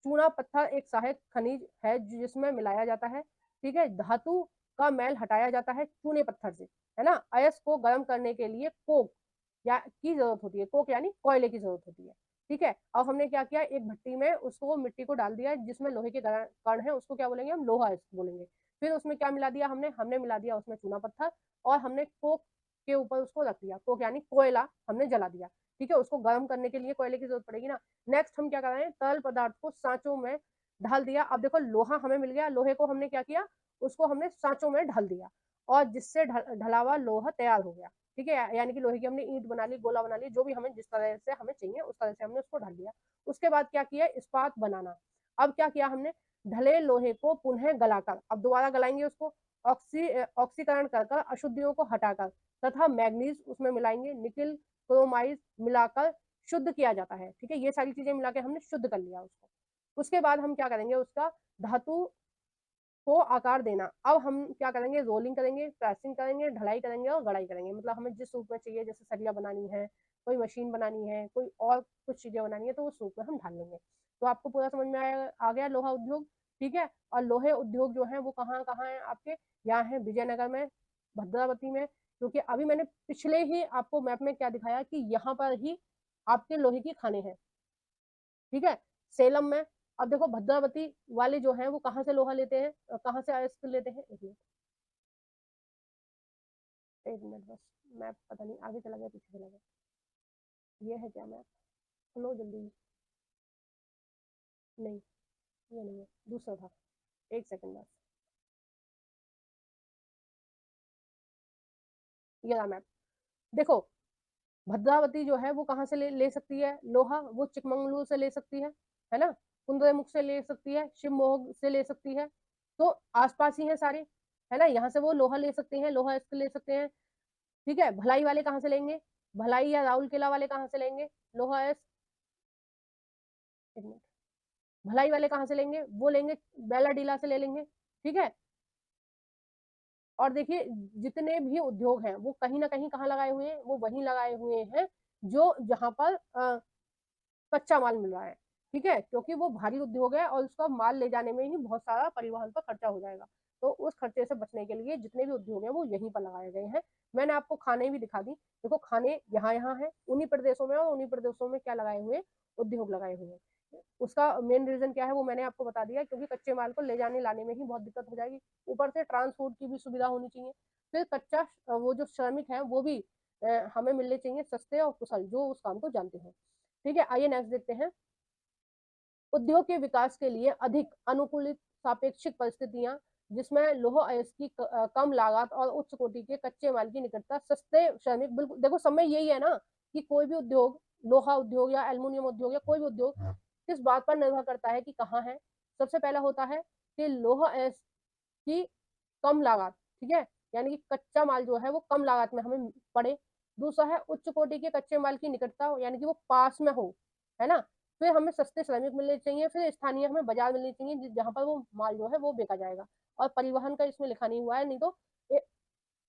चूना पत्थर एक सहायक खनिज है जिसमें मिलाया जाता है, ठीक है, धातु का मैल हटाया जाता है चूने पत्थर से, है ना। अयस्क को गर्म करने के लिए कोक या की जरूरत होती है, कोक यानी कोयले की जरूरत होती है, ठीक है। अब हमने क्या किया, एक भट्टी में उसको मिट्टी को डाल दिया जिसमें लोहे के कण है, उसको क्या बोलेंगे हम, लोहा अयस्क बोलेंगे। फिर उसमें क्या मिला दिया हमने, हमने मिला दिया उसमें चूना पत्थर, और हमने कोक के ऊपर उसको रख दिया, कोक यानी कोयला हमने जला दिया, ठीक है। उसको गर्म करने के लिए कोयले की जरूरत पड़ेगी ना। नेक्स्ट हम क्या कर रहे हैं, तरल पदार्थ को सांचों में ढाल दिया। अब देखो, लोहा हमें मिल गया, लोहे को हमने क्या किया, उसको हमने सांचों में ढल दिया, और जिससे ढला हुआ लोहा तैयार हो गया, ठीक है। यानी कि लोहे की हमने ईंट बना ली, गोला बना ली, जो भी हमें जिस तरह से हमें चाहिए उस तरह से हमने उसको ढल दिया। उसके बाद क्या किया, इस्पात बनाना। अब क्या किया हमने, ढले लोहे को पुनः गलाकर, अब दोबारा गलाएंगे उसको, ऑक्सीकरण कर अशुद्धियों को हटाकर, तथा मैग्नीज उसमें मिलाएंगे, निकिल क्रोमाइड मिलाकर शुद्ध किया जाता है, ठीक है। ये सारी चीजें मिला के हमने शुद्ध कर लिया उसको। उसके बाद हम क्या करेंगे, उसका धातु को आकार देना। अब हम क्या करेंगे, रोलिंग करेंगे, प्रेसिंग करेंगे, ढलाई करेंगे और गड़ाई करेंगे, मतलब हमें जिस रूप में चाहिए, जैसे सरिया बनानी है, कोई मशीन बनानी है, कोई और कुछ चीजें बनानी है, तो उस रूप में हम ढाल लेंगे। तो आपको पूरा समझ में आ गया लोहा उद्योग, ठीक है। और लोहे उद्योग जो है वो कहाँ कहाँ है आपके, यहाँ है विजयनगर में, भद्रावती में, क्योंकि अभी मैंने पिछले ही आपको मैप में क्या दिखाया कि यहाँ पर ही आपके लोहे की खाने हैं, ठीक है, सेलम में। अब देखो, भद्रावती वाले जो हैं वो कहाँ से लोहा लेते हैं, कहाँ से अयस्क लेते हैं, एक मिनट, एक मिनट बस, मैप पता नहीं आगे चला गया पीछे चला गया, ये है क्या मैप, सुनो जल्दी, नहीं ये नहीं है, दूसरा था, एक सेकंड बस, ये रहा मैप। देखो, भद्रावती जो है वो कहाँ से ले सकती है लोहा, वो चिकमंगलुरु से ले सकती है ना, कुंदमुख से ले सकती है, शिवमोग से ले सकती है, तो आसपास ही है सारे, है ना। यहाँ से वो लोहा ले सकते हैं, लोहा इसके ले सकते हैं, ठीक है। भलाई वाले कहाँ से लेंगे, भलाई या राउल किला वाले कहाँ से लेंगे लोहा एस, एक मिनट, भलाई वाले कहाँ से लेंगे, वो लेंगे बेला डीला से ले लेंगे, ठीक है। और देखिए, जितने भी उद्योग हैं वो कहीं ना कहीं कहाँ लगाए हुए हैं, वो वहीं लगाए हुए हैं जो जहां पर कच्चा माल मिल रहा है, ठीक है, क्योंकि वो भारी उद्योग है और उसका माल ले जाने में ही बहुत सारा परिवहन पर खर्चा हो जाएगा। तो उस खर्चे से बचने के लिए जितने भी उद्योग हैं वो यहीं पर लगाए गए हैं। मैंने आपको खाने भी दिखा दी, देखो खाने यहाँ यहाँ है उन्हीं प्रदेशों में, और उन्हीं प्रदेशों में क्या लगाए हुए, उद्योग लगाए हुए हैं। उसका मेन रीजन क्या है वो मैंने आपको बता दिया, क्योंकि कच्चे माल को ले जाने लाने में ही बहुत दिक्कत हो जाएगी, ऊपर से ट्रांसपोर्ट की भी सुविधा होनी चाहिए। फिर कच्चा वो जो श्रमिक है वो भी हमें मिलने चाहिए सस्ते और कुशल, जो उस काम को जानते हैं, ठीक है। आइए नेक्स्ट देखते हैं, उद्योग के विकास के लिए अधिक अनुकूलित सापेक्षिक परिस्थितियां, जिसमें लौह अयस्क की कम लागत और उच्च कोटि के कच्चे माल की निकटता, सस्ते श्रमिक, बिल्कुल देखो समय यही है ना कि कोई भी उद्योग, लोहा उद्योग या एल्युमिनियम उद्योग या कोई भी उद्योग किस बात पर निर्भर करता है कि कहाँ है। सबसे पहला होता है कि लौह अयस्क की कम लागत, ठीक है, यानी कि कच्चा माल जो है वो कम लागत में हमें पड़े। दूसरा है उच्च कोटि के कच्चे माल की निकटता, यानी कि वो पास में हो, है ना। फिर हमें सस्ते श्रमिक मिलने चाहिए, फिर स्थानीय हमें बाजार मिलने चाहिए जहाँ पर वो माल जो है वो बेचा जाएगा। और परिवहन का इसमें लिखा नहीं हुआ है, नहीं तो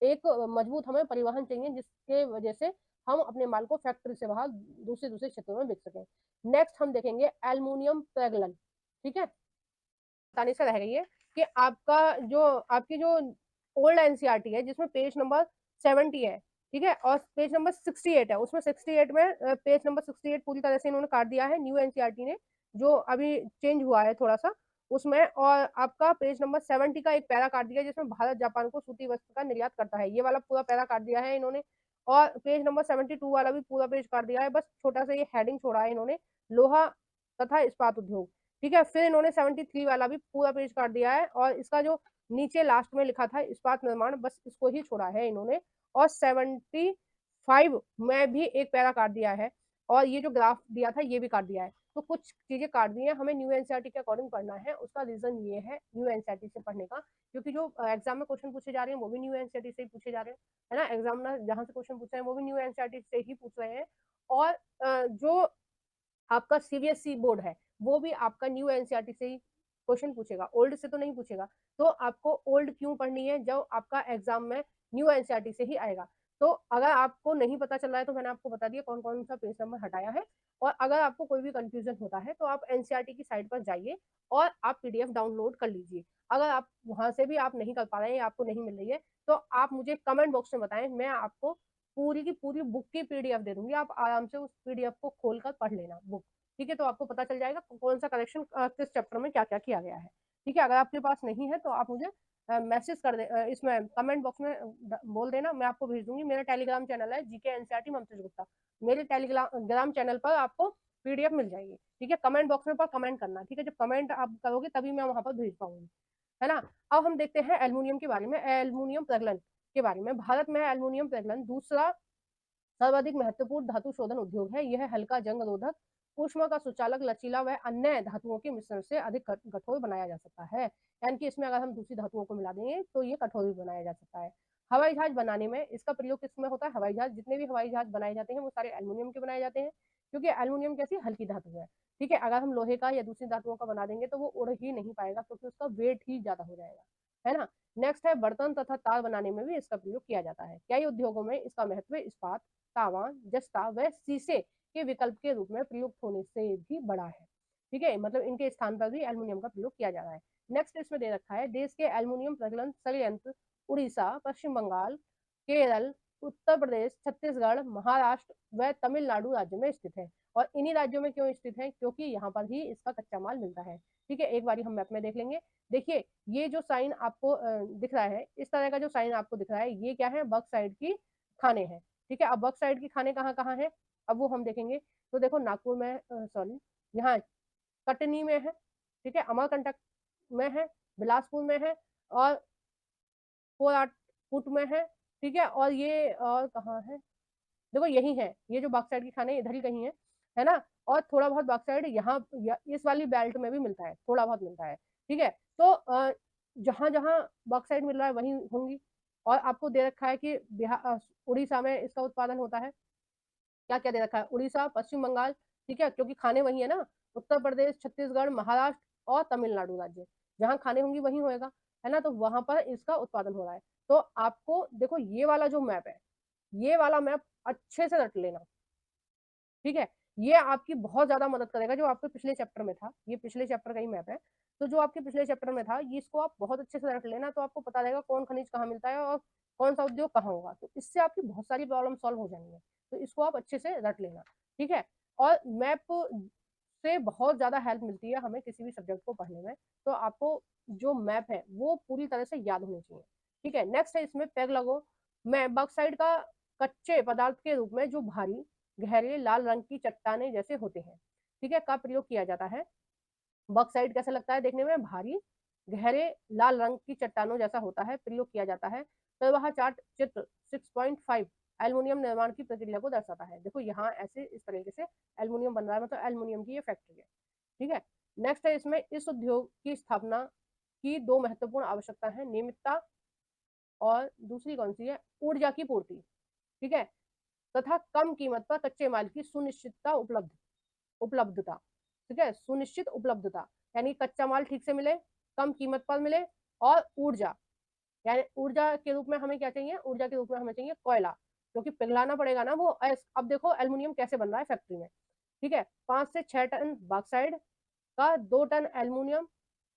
एक मजबूत हमें परिवहन चाहिए जिसके वजह से हम अपने माल को फैक्ट्री से बाहर दूसरे दूसरे क्षेत्रों में बेच सकें। नेक्स्ट हम देखेंगे एल्युमिनियम पैरेलल, ठीक है, बताने से रह गई है कि आपका जो आपकी जो ओल्ड एनसीईआरटी है जिसमें पेज नंबर 70 है, ठीक है, और पेज नंबर 68 है, उसमें 68 में पेज नंबर 68 पूरी तरह से इन्होंने काट दिया है न्यू एनसीईआरटी ने, जो अभी चेंज हुआ है थोड़ा सा उसमें। और आपका पेज नंबर 70 का एक पैरा काट दिया है जिसमें भारत जापान को सूती वस्त्र का निर्यात करता है, ये वाला पूरा पैरा काट दिया है इन्होंने। और पेज नंबर 72 वाला भी पूरा पेज काट दिया है, बस छोटा सा ये हेडिंग छोड़ा है इन्होंने, लोहा तथा इस्पात उद्योग। ठीक है, फिर इन्होंने 73 वाला भी पूरा पेज काट दिया है और इसका जो नीचे लास्ट में लिखा था इस्पात निर्माण, बस इसको ही छोड़ा है इन्होंने। और 75 में भी एक पैरा काट दिया है और ये जो ग्राफ दिया था ये भी काट दिया है। तो कुछ चीजें काट दी है, हमें न्यू एनसीईआरटी के अकॉर्डिंग पढ़ना है। उसका रीजन ये है न्यू एनसीईआरटी से पढ़ने का, क्योंकि जो एग्जाम में क्वेश्चन पूछे जा रहे हैं वो भी न्यू एनसीईआरटी से ही पूछे जा रहे हैं, है ना। एग्जामिनर जहां से क्वेश्चन पूछ रहे हैं वो भी न्यू एनसीईआरटी से ही पूछ रहे हैं। और जो आपका सीबीएसई बोर्ड है वो भी आपका न्यू एनसीईआरटी से ही क्वेश्चन पूछेगा, ओल्ड से तो नहीं पूछेगा। तो आपको ओल्ड क्यों पढ़नी है जब आपका एग्जाम में न्यू एनसीईआरटी से ही आएगा। तो अगर आपको नहीं पता चल रहा है तो मैंने आपको बता दिया कौन कौन सा पेज नंबर हटाया है। और अगर आपको कोई भी कंफ्यूजन होता है तो आप एनसीईआरटी की साइट पर जाइए और आप पीडीएफ डाउनलोड कर लीजिए। अगर आप वहां से भी आप नहीं कर पा रहे हैं या आपको नहीं मिल रही है तो आप मुझे कमेंट बॉक्स में बताएं, मैं आपको पूरी की पूरी बुक की पीडीएफ दे दूंगी। आप आराम से उस पीडीएफ को खोलकर पढ़ लेना बुक। ठीक है, तो आपको पता चल जाएगा कौन सा करेक्शन किस चैप्टर में क्या क्या किया गया है। ठीक है, अगर आपके पास नहीं है तो आप मुझे मैसेज कर दे, इसमें कमेंट बॉक्स में बोल देना, मैं आपको भेज दूंगी। मेरा टेलीग्राम चैनल है जीके एनसीईआरटी ममताज गुप्ता, मेरे टेलीग्राम चैनल पर आपको पीडीएफ मिल जाएगी। ठीक है, कमेंट बॉक्स में पर कमेंट करना। ठीक है, जब कमेंट आप करोगे तभी मैं वहां पर भेज पाऊंगी, है ना। अब हम देखते हैं एल्यूमिनियम के बारे में, एल्यूमिनियम प्रगलन के बारे में। भारत में एल्यूमिनियम प्रगलन दूसरा सर्वाधिक महत्वपूर्ण धातु शोधन उद्योग है। यह हल्का, जंग रोधक, ऊष्मा का सुचालक, लचीला व अन्य धातुओं के मिश्रण से अधिक कठोर बनाया जा सकता है। यानी कि इसमें अगर हम दूसरी धातुओं को मिला देंगे तो ये कठोर भी बनाया जा सकता है। हवाई जहाज बनाने में इसका प्रयोग किसमें होता है? हवाई जहाज, जितने भी हवाई जहाज बनाए जाते हैं वो सारे एल्यूमिनियम के बनाए जाते हैं, क्योंकि एल्यूमिनियम कैसी हल्की धातु है। ठीक है, अगर हम लोहे का या दूसरी धातुओं का बना देंगे तो वो उड़ ही नहीं पाएगा, क्योंकि उसका वेट ही ज्यादा हो जाएगा, है ना। नेक्स्ट है बर्तन तथा तार बनाने में भी इसका प्रयोग किया जाता है। कई उद्योगों में इसका महत्व इस्पात, तावा, जस्ता व शीशे के विकल्प के रूप में प्रयुक्त होने से भी बड़ा है। ठीक है, मतलब इनके स्थान पर भी एल्यूमिनियम का प्रयोग किया जा रहा है। नेक्स्ट इसमें दे रखा है देश के एल्यूमिनियम प्रगलन संयंत्र उड़ीसा, पश्चिम बंगाल, केरल, उत्तर प्रदेश, छत्तीसगढ़, महाराष्ट्र व तमिलनाडु राज्य में स्थित है। और इन्हीं राज्यों में क्यों स्थित है? क्योंकि यहाँ पर ही इसका कच्चा माल मिलता है। ठीक है, एक बार हम मैप में देख लेंगे। देखिए, ये जो साइन आपको दिख रहा है, इस तरह का जो साइन आपको दिख रहा है, ये क्या है? बक्साइड की खाने हैं। ठीक है, अब बक्साइड की खाने कहाँ कहाँ है अब वो हम देखेंगे। तो देखो नागपुर में, सॉरी, यहाँ कटनी में है। ठीक है, अमरकंटक में है, बिलासपुर में है और कोरापुट में है। ठीक है, और ये और कहाँ है? देखो यही है, ये जो बॉक्साइड की खाने इधर ही कहीं है ना। और थोड़ा बहुत बॉक्साइड यहाँ इस वाली बेल्ट में भी मिलता है, थोड़ा बहुत मिलता है। ठीक है, तो जहां जहां बॉक्साइड मिल रहा है वहीं होंगी। और आपको दे रखा है कि बिहार, उड़ीसा में इसका उत्पादन होता है। क्या क्या दे रखा है? उड़ीसा, पश्चिम बंगाल, ठीक है, क्योंकि खाने वही है ना। उत्तर प्रदेश, छत्तीसगढ़, महाराष्ट्र और तमिलनाडु राज्य, जहाँ खाने होंगी वहीं होएगा, है ना। तो वहां पर इसका उत्पादन हो रहा है। तो आपको देखो ये वाला जो मैप है, ये वाला मैप अच्छे से रट लेना। ठीक है, ये आपकी बहुत ज्यादा मदद करेगा। जो आपके पिछले चैप्टर में था, ये पिछले चैप्टर का ही मैप है, तो जो आपके पिछले चैप्टर में था ये इसको आप बहुत अच्छे से रट लेना, तो आपको पता रहेगा कौन खनिज कहाँ मिलता है और कौन सा उद्योग कहाँ होगा। तो इससे आपकी बहुत सारी प्रॉब्लम सॉल्व हो जाएंगी। तो इसको आप अच्छे से रट लेना। ठीक है, और मैप से बहुत ज्यादा हेल्प मिलती है हमें किसी भी सब्जेक्ट को पढ़ने में। तो आपको जो मैप है वो पूरी तरह से याद होनी चाहिए। ठीक है, नेक्स्ट है इसमें पैग लगो। मैं बॉक्साइड का कच्चे पदार्थ के रूप में जो भारी, गहरे लाल रंग की चट्टाने जैसे होते हैं, ठीक है, का प्रयोग किया जाता है। बॉक्साइड कैसा लगता है देखने में? भारी, गहरे लाल रंग की चट्टानों जैसा होता है, प्रयोग किया जाता है। प्रवाह चार्ट चित्र 6.5 एल्युमिनियम निर्माण की प्रक्रिया को दर्शाता है। देखो यहाँ ऐसे इस तरीके से एल्युमिनियम बन रहा है, मतलब एल्युमिनियम की ये फैक्ट्री है। ठीक है, नेक्स्ट है इसमें इस उद्योग की स्थापना की दो महत्वपूर्ण आवश्यकता है, नियमितता और दूसरी कौन सी है? ऊर्जा की पूर्ति। ठीक है, तथा कम कीमत पर कच्चे माल की सुनिश्चितता उपलब्धता। ठीक है, सुनिश्चित उपलब्धता यानी कच्चा माल ठीक से मिले, कम कीमत पर मिले, और ऊर्जा, यानी ऊर्जा के रूप में हमें क्या चाहिए? ऊर्जा के रूप में हमें चाहिए कोयला, क्योंकि पिघलाना पड़ेगा ना वो। अब देखो एल्युमिनियम कैसे बन रहा है फैक्ट्री में। ठीक है, 5 से 6 टन बॉक्साइड का 2 टन एल्युमिनियम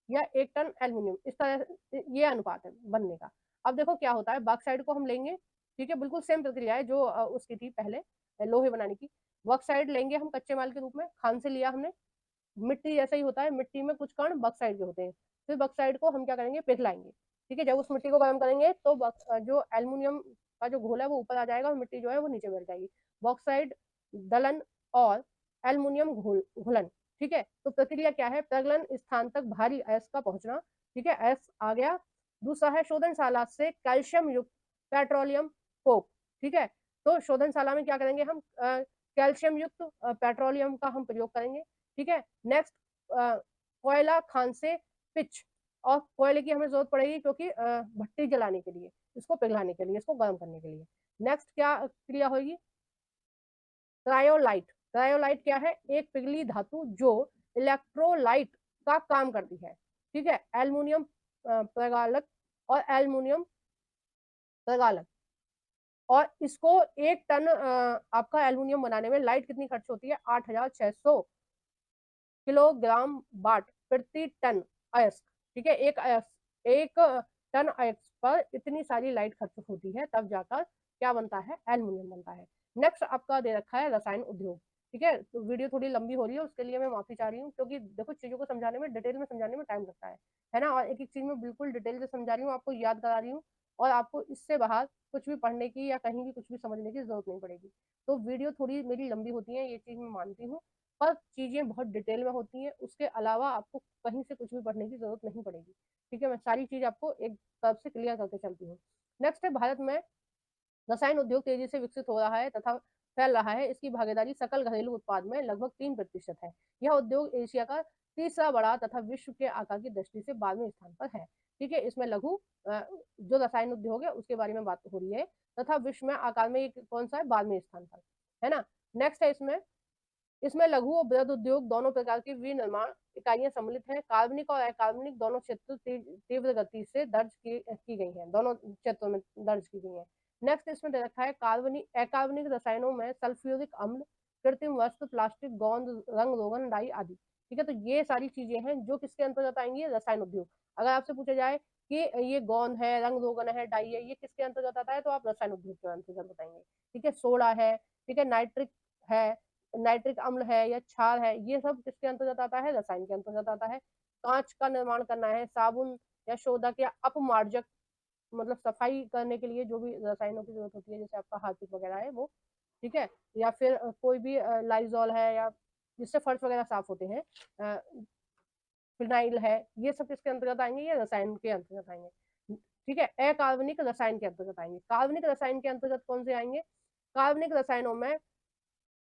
या 1 टन एल्युमिनियम, इस तरह ये अनुपात है बनने का। अब देखो क्या होता है, बॉक्साइड को हम लेंगे, ठीक है, बिल्कुल सेम प्रक्रिया है जो उसकी थी पहले लोहे बनाने की। बॉक्साइड लेंगे हम कच्चे माल के रूप में, खान से लिया हमने, मिट्टी जैसा ही होता है, मिट्टी में कुछ कण बॉक्साइड के होते हैं। फिर बॉक्साइड को हम क्या करेंगे? पिघलाएंगे। ठीक है, जब उस मिट्टी को गर्म करेंगे तो जो एल्युमिनियम का जो घोल है वो ऊपर आ जाएगा और मिट्टी जो है वो नीचे बैठ जाएगी। बॉक्साइड दलन और एल्युमिनियम घुलन। ठीक है, तो प्रक्रिया क्या है, प्रगलन स्थान तक भारी अयस्क का पहुंचना। ठीक है, अयस्क आ गया। दूसरा है शोधनशाला से कैल्शियम युक्त पेट्रोलियम कोक। ठीक है, तो शोधनशाला में क्या करेंगे हम, कैल्शियम युक्त पेट्रोलियम का हम प्रयोग करेंगे। ठीक है, नेक्स्ट कोयला खान से पिच, और कोयले की हमें जरूरत पड़ेगी क्योंकि भट्टी जलाने के लिए, इसको पिघलाने के लिए, इसको गर्म करने के लिए। नेक्स्ट क्या क्रिया होगी, क्रायोलाइट। क्रायोलाइट क्या है, एक पिघली धातु जो इलेक्ट्रोलाइट का काम करती है। ठीक है, एल्युमिनियम प्रगालक और एल्युमिनियम प्रगालक, और इसको 1 टन आपका एल्युमिनियम बनाने में लाइट कितनी खर्च होती है, 8600 किलोग्राम वाट प्रति टन अयस्क। ठीक है, एक टन अयस्क पर इतनी सारी लाइट खर्च होती है, तब जाकर क्या बनता है, एल्युमिनियम बनता है। नेक्स्ट आपका दे रखा है रसायन उद्योग। ठीक है, तो वीडियो थोड़ी लंबी हो रही है, उसके लिए मैं माफी चाह रही हूँ, क्योंकि देखो चीजों को समझाने में, डिटेल में समझाने में टाइम लगता है ना, और एक एक चीज में बिल्कुल डिटेल से समझा रही हूँ, आपको याद करा रही हूँ, और आपको इससे बाहर कुछ भी पढ़ने की या कहीं भी कुछ भी समझने की जरूरत नहीं पड़ेगी। तो वीडियो थोड़ी मेरी लंबी होती है, ये चीज मैं मानती हूँ, पर चीजें बहुत डिटेल में होती हैं, उसके अलावा आपको कहीं से कुछ भी पढ़ने की जरूरत नहीं पड़ेगी। ठीक है, मैं सारी चीज आपको एक तरफ से क्लियर करके चलती हूँ। नेक्स्ट है, भारत में रसायन उद्योग तेजी से विकसित हो रहा है तथा फैल रहा है। इसकी भागीदारी सकल घरेलू उत्पाद में लगभग 3% है। यह उद्योग एशिया का तीसरा बड़ा तथा विश्व के आकार की दृष्टि से 12वें स्थान पर है। ठीक है, इसमें लघु जो रसायन उद्योग है उसके बारे में बात हो रही है, तथा विश्व में आकार में कौन सा है, 12वें स्थान पर, है ना। नेक्स्ट है, इसमें इसमें लघु और बृहद उद्योग दोनों प्रकार की विनिर्माण इकाइयां सम्मिलित हैं। कार्बनिक और अकार्बनिक दोनों क्षेत्र तीव्र गति से दर्ज की गई हैं, दोनों क्षेत्रों में दर्ज की गई हैं। नेक्स्ट इसमें दे रखा है कार्बनिक अकार्बनिक रसायनों में सल्फ्यूरिक अम्ल, कृत्रिम वस्त्र, प्लास्टिक, गोंद, रंग रोगन, डाई आदि। ठीक है, तो ये सारी चीजें हैं जो किसके अंतर्गत आएंगी, रसायन उद्योग। अगर आपसे पूछा जाए कि ये गोंद है, रंग रोगन है, डाई है, ये किसके अंतर्गत आता है, तो आप रसायन उद्योग के अंतर्गत बताएंगे। ठीक है, सोडा है, ठीक है, नाइट्रिक है, नाइट्रिक अम्ल है या क्षार है, ये सब किसके अंतर्गत आता है, रसायन के अंतर्गत आता है। कांच का निर्माण करना है, साबुन या शोधक या अपमार्जक, मतलब सफाई करने के लिए जो भी रसायनों की जरूरत होती है, जैसे आपका हार्पिक वगैरह है वो। ठीक है, या फिर कोई भी लाइजॉल है, या जिससे फर्श वगैरह साफ होते हैं, फिनाइल है, ये सब किसके अंतर्गत आएंगे, ये रसायन के अंतर्गत आएंगे। ठीक है, अकार्बनिक रसायन के अंतर्गत आएंगे। कार्बनिक रसायन के अंतर्गत कौन से आएंगे, कार्बनिक रसायनों में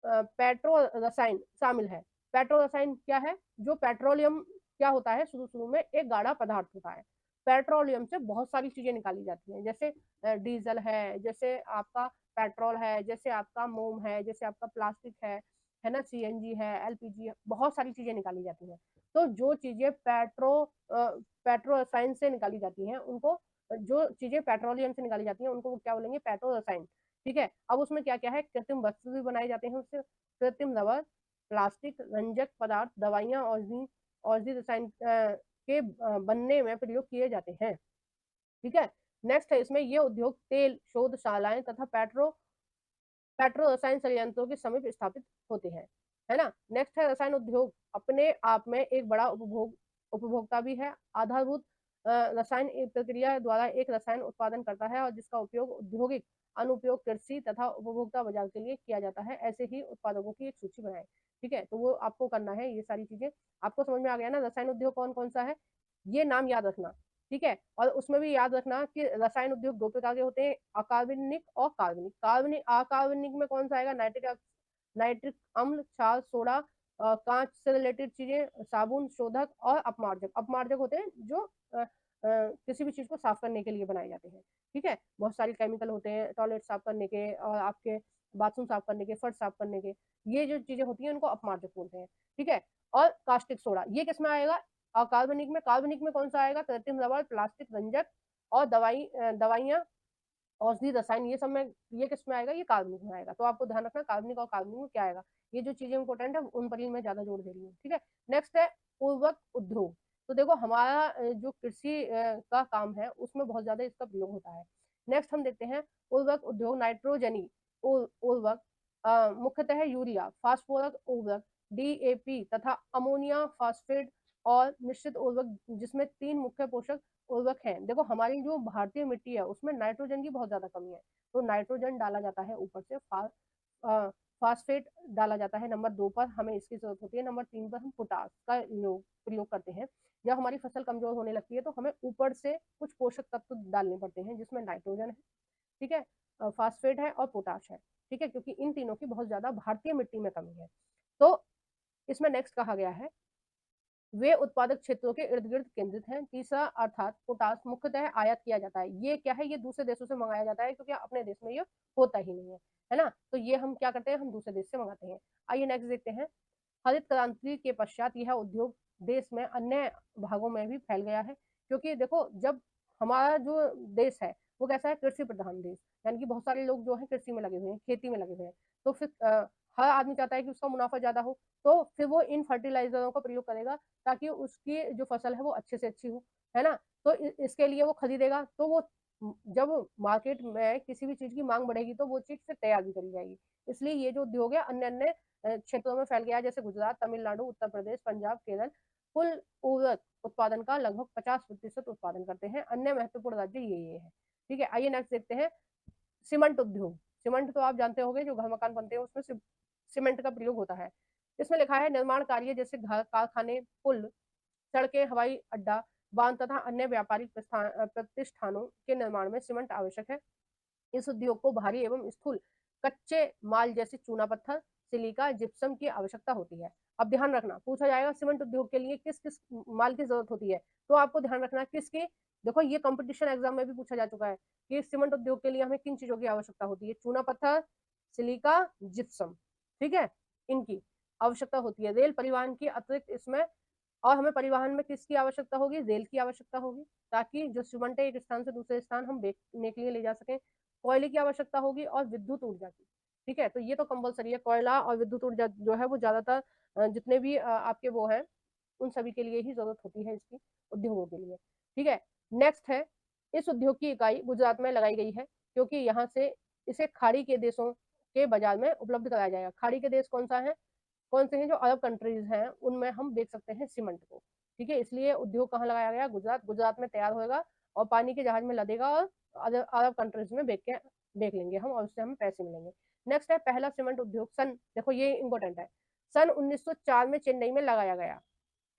पेट्रो रसायन शामिल है। पेट्रो रसायन क्या है, जो पेट्रोलियम क्या होता है, शुरू शुरू में एक गाढ़ा पदार्थ होता है। पेट्रोलियम से बहुत सारी चीजें निकाली जाती हैं, जैसे डीजल है, जैसे आपका पेट्रोल है, जैसे आपका मोम है, जैसे आपका प्लास्टिक है ना, सीएनजी है, एलपीजी है, बहुत सारी चीजें निकाली जाती हैं। तो जो चीजें पेट्रो रसायन से निकाली जाती हैं उनको, जो चीजें पेट्रोलियम से निकाली जाती हैं उनको क्या बोलेंगे, पेट्रो रसायन। ठीक है, अब उसमें क्या क्या है, कृत्रिम वस्त्र भी बनाए जाते हैं उससे, कृत्रिम रबर, प्लास्टिक, रंजक पदार्थ, दवाइयां, औषधि औषधि रसायन के बनने में प्रयोग किए जाते हैं। ठीक है, नेक्स्ट है, इसमें ये उद्योग तेल शोधशालाएं तथा पेट्रो रसायन संयंत्रों के समीप स्थापित होते हैं, है ना। नेक्स्ट है, रसायन उद्योग अपने आप में एक बड़ा उपभोक्ता भी है। आधारभूत रसायन एक प्रक्रिया द्वारा एक रसायन उत्पादन करता है और जिसका उपयोग औद्योगिक अनुप्रयोग, कृषि तथा उपभोक्ता बाजार के लिए किया जाता है। ऐसे ही उत्पादकों की एक सूची बनाए। ठीक है, तो वो आपको करना है, ये सारी चीजें आपको समझ में आ गया ना, रसायन उद्योग कौन कौन सा है, ये नाम याद रखना। ठीक है, और उसमें भी याद रखना कि रसायन उद्योग दो प्रकार के होते हैं, अकार्बनिक और कार्बनिक। अकार्बनिक में कौन सा आएगा, नाइट्रिक अम्ल, क्षार, सोडा, कांच से रिलेटेड चीजें, साबुन, शोधक और अपमार्जक। अपमार्जक होते हैं जो किसी भी चीज को साफ करने के लिए बनाए जाते हैं। ठीक है, बहुत सारे केमिकल होते हैं टॉयलेट साफ करने के, और आपके बाथरूम साफ करने के, फर्श साफ करने के, ये जो चीजें होती हैं उनको अपमार्जक बोलते हैं। ठीक है, और कास्टिक सोडा ये किसमें आएगा, कार्बनिक में। कार्बनिक में कौन सा आएगा, कृत्रिम रबर, प्लास्टिक, रंजक और दवाइयां, औषधि रसायन, ये सब में, ये किस में आएगा, ये कार्बनिक में आएगा। तो आपको ध्यान रखना कार्बनिक और कार्बनिक में क्या आएगा, ये जो चीजें इंपॉर्टेंट है उन पर ही मैं ज्यादा जोर दे रही हूँ। ठीक है, नेक्स्ट है उर्वरक उद्योग। तो देखो हमारा जो कृषि का काम है उसमें बहुत ज्यादा इसका प्रयोग होता है। नेक्स्ट हम देखते हैं उर्वरक उद्योग। नाइट्रोजनी उर्वरक, मुख्यतः यूरिया, फास्फोरस उर्वरक, डीएपी तथा अमोनिया फॉस्फेट और मिश्रित उर्वरक, जिसमें 3 मुख्य पोषक उर्वरक हैं। देखो हमारी जो भारतीय मिट्टी है उसमें नाइट्रोजन की बहुत ज्यादा कमी है, तो नाइट्रोजन डाला जाता है ऊपर से फास्फेट डाला जाता है नंबर 2 पर, हमें इसकी जरूरत होती है। नंबर 3 पर हम पोटास का प्रयोग करते हैं। जब हमारी फसल कमजोर होने लगती है तो हमें ऊपर से कुछ पोषक तत्व डालने पड़ते हैं, जिसमें नाइट्रोजन है, ठीक है, फास्फेट है और पोटाश है, ठीक है, क्योंकि इन तीनों की बहुत ज्यादा भारतीय मिट्टी में कमी है। तो इसमें नेक्स्ट कहा गया है, वे उत्पादक क्षेत्रों के इर्द गिर्द केंद्रित हैं। तीसरा, अर्थात पोटास मुख्यतः आयात किया जाता है। ये क्या है, ये दूसरे देशों से मंगाया जाता है, क्योंकि अपने देश में ये होता ही नहीं है ना, तो ये हम क्या करते हैं, हम दूसरे देश से मंगाते हैं। आइए नेक्स्ट देखते हैं। हरित क्रांति के पश्चात यह उद्योग देश में अन्य भागों में भी फैल गया है, क्योंकि देखो जब हमारा जो देश है वो कैसा है, कृषि प्रधान देश, यानी कि बहुत सारे लोग जो है कृषि में लगे हुए हैं, खेती में लगे हुए हैं, तो फिर हर आदमी चाहता है कि उसका मुनाफा ज्यादा हो, तो फिर वो इन फर्टिलाइजरों का प्रयोग करेगा ताकि उसकी जो फसल है वो अच्छे से अच्छी हो, है ना। तो इसके लिए वो खरीदेगा, तो वो जब मार्केट में किसी भी चीज की मांग बढ़ेगी तो वो चीज फिर तैयार भी करी जाएगी। इसलिए ये जो उद्योग है अन्य अन्य क्षेत्रों में फैल गया है, जैसे गुजरात, तमिलनाडु, उत्तर प्रदेश, पंजाब, केरल कुल उर्वरक उत्पादन का लगभग 50% उत्पादन करते हैं। अन्य महत्वपूर्ण राज्य ये है, ठीक है। आइए नेक्स्ट देखते हैं, सीमेंट उद्योग। सीमेंट तो आप जानते होंगे, जो घर मकान बनते हैं उसमें सीमेंट का प्रयोग होता है। इसमें लिखा है, निर्माण कार्य जैसे घर, कारखाने, पुल, सड़कें, हवाई अड्डा, बांध तथा अन्य व्यापारिक प्रतिष्ठानों के निर्माण में सीमेंट आवश्यक है। इस उद्योग को भारी एवं स्थूल कच्चे माल जैसे चूना पत्थर, सिलिका, जिप्सम की आवश्यकता होती है। अब ध्यान रखना, पूछा जाएगा सीमेंट उद्योग के लिए किस किस माल की जरूरत होती है, तो आपको ध्यान रखना किसकी। देखो ये कंपटीशन एग्जाम में भी पूछा जा चुका है कि सीमेंट उद्योग के लिए हमें किन चीजों की आवश्यकता होती है, चूना पत्थर, सिलिका, जिप्सम, ठीक है, इनकी आवश्यकता होती है। रेल परिवहन की अतिरिक्त इसमें, और हमें परिवहन में किसकी आवश्यकता होगी, रेल की आवश्यकता होगी, ताकि जो सीमेंट है एक स्थान से दूसरे स्थान हम बेचने के लिए ले जा सकें। कोयले की आवश्यकता होगी और विद्युत ऊर्जा की, ठीक है, तो ये तो कंपलसरी है, कोयला और विद्युत ऊर्जा जो है वो ज्यादातर जितने भी आपके वो है उन सभी के लिए ही जरूरत होती है इसकी, उद्योगों के लिए, ठीक है। नेक्स्ट है, इस उद्योग की इकाई गुजरात में लगाई गई है, क्योंकि यहाँ से इसे खाड़ी के देशों के बाजार में उपलब्ध कराया जाएगा। खाड़ी के देश कौन सा है, कौन से हैं, जो अरब कंट्रीज हैं उनमें हम बेच सकते हैं सीमेंट को, ठीक है। इसलिए उद्योग कहाँ लगाया गया, गुजरात। गुजरात में तैयार होगा और पानी के जहाज में लदेगा और अरब कंट्रीज में बेच लेंगे हम, और उससे हमें पैसे मिलेंगे। नेक्स्ट है, पहला सीमेंट उद्योग सन, देखो ये इंपॉर्टेंट है, सन 1904 में चेन्नई में लगाया गया,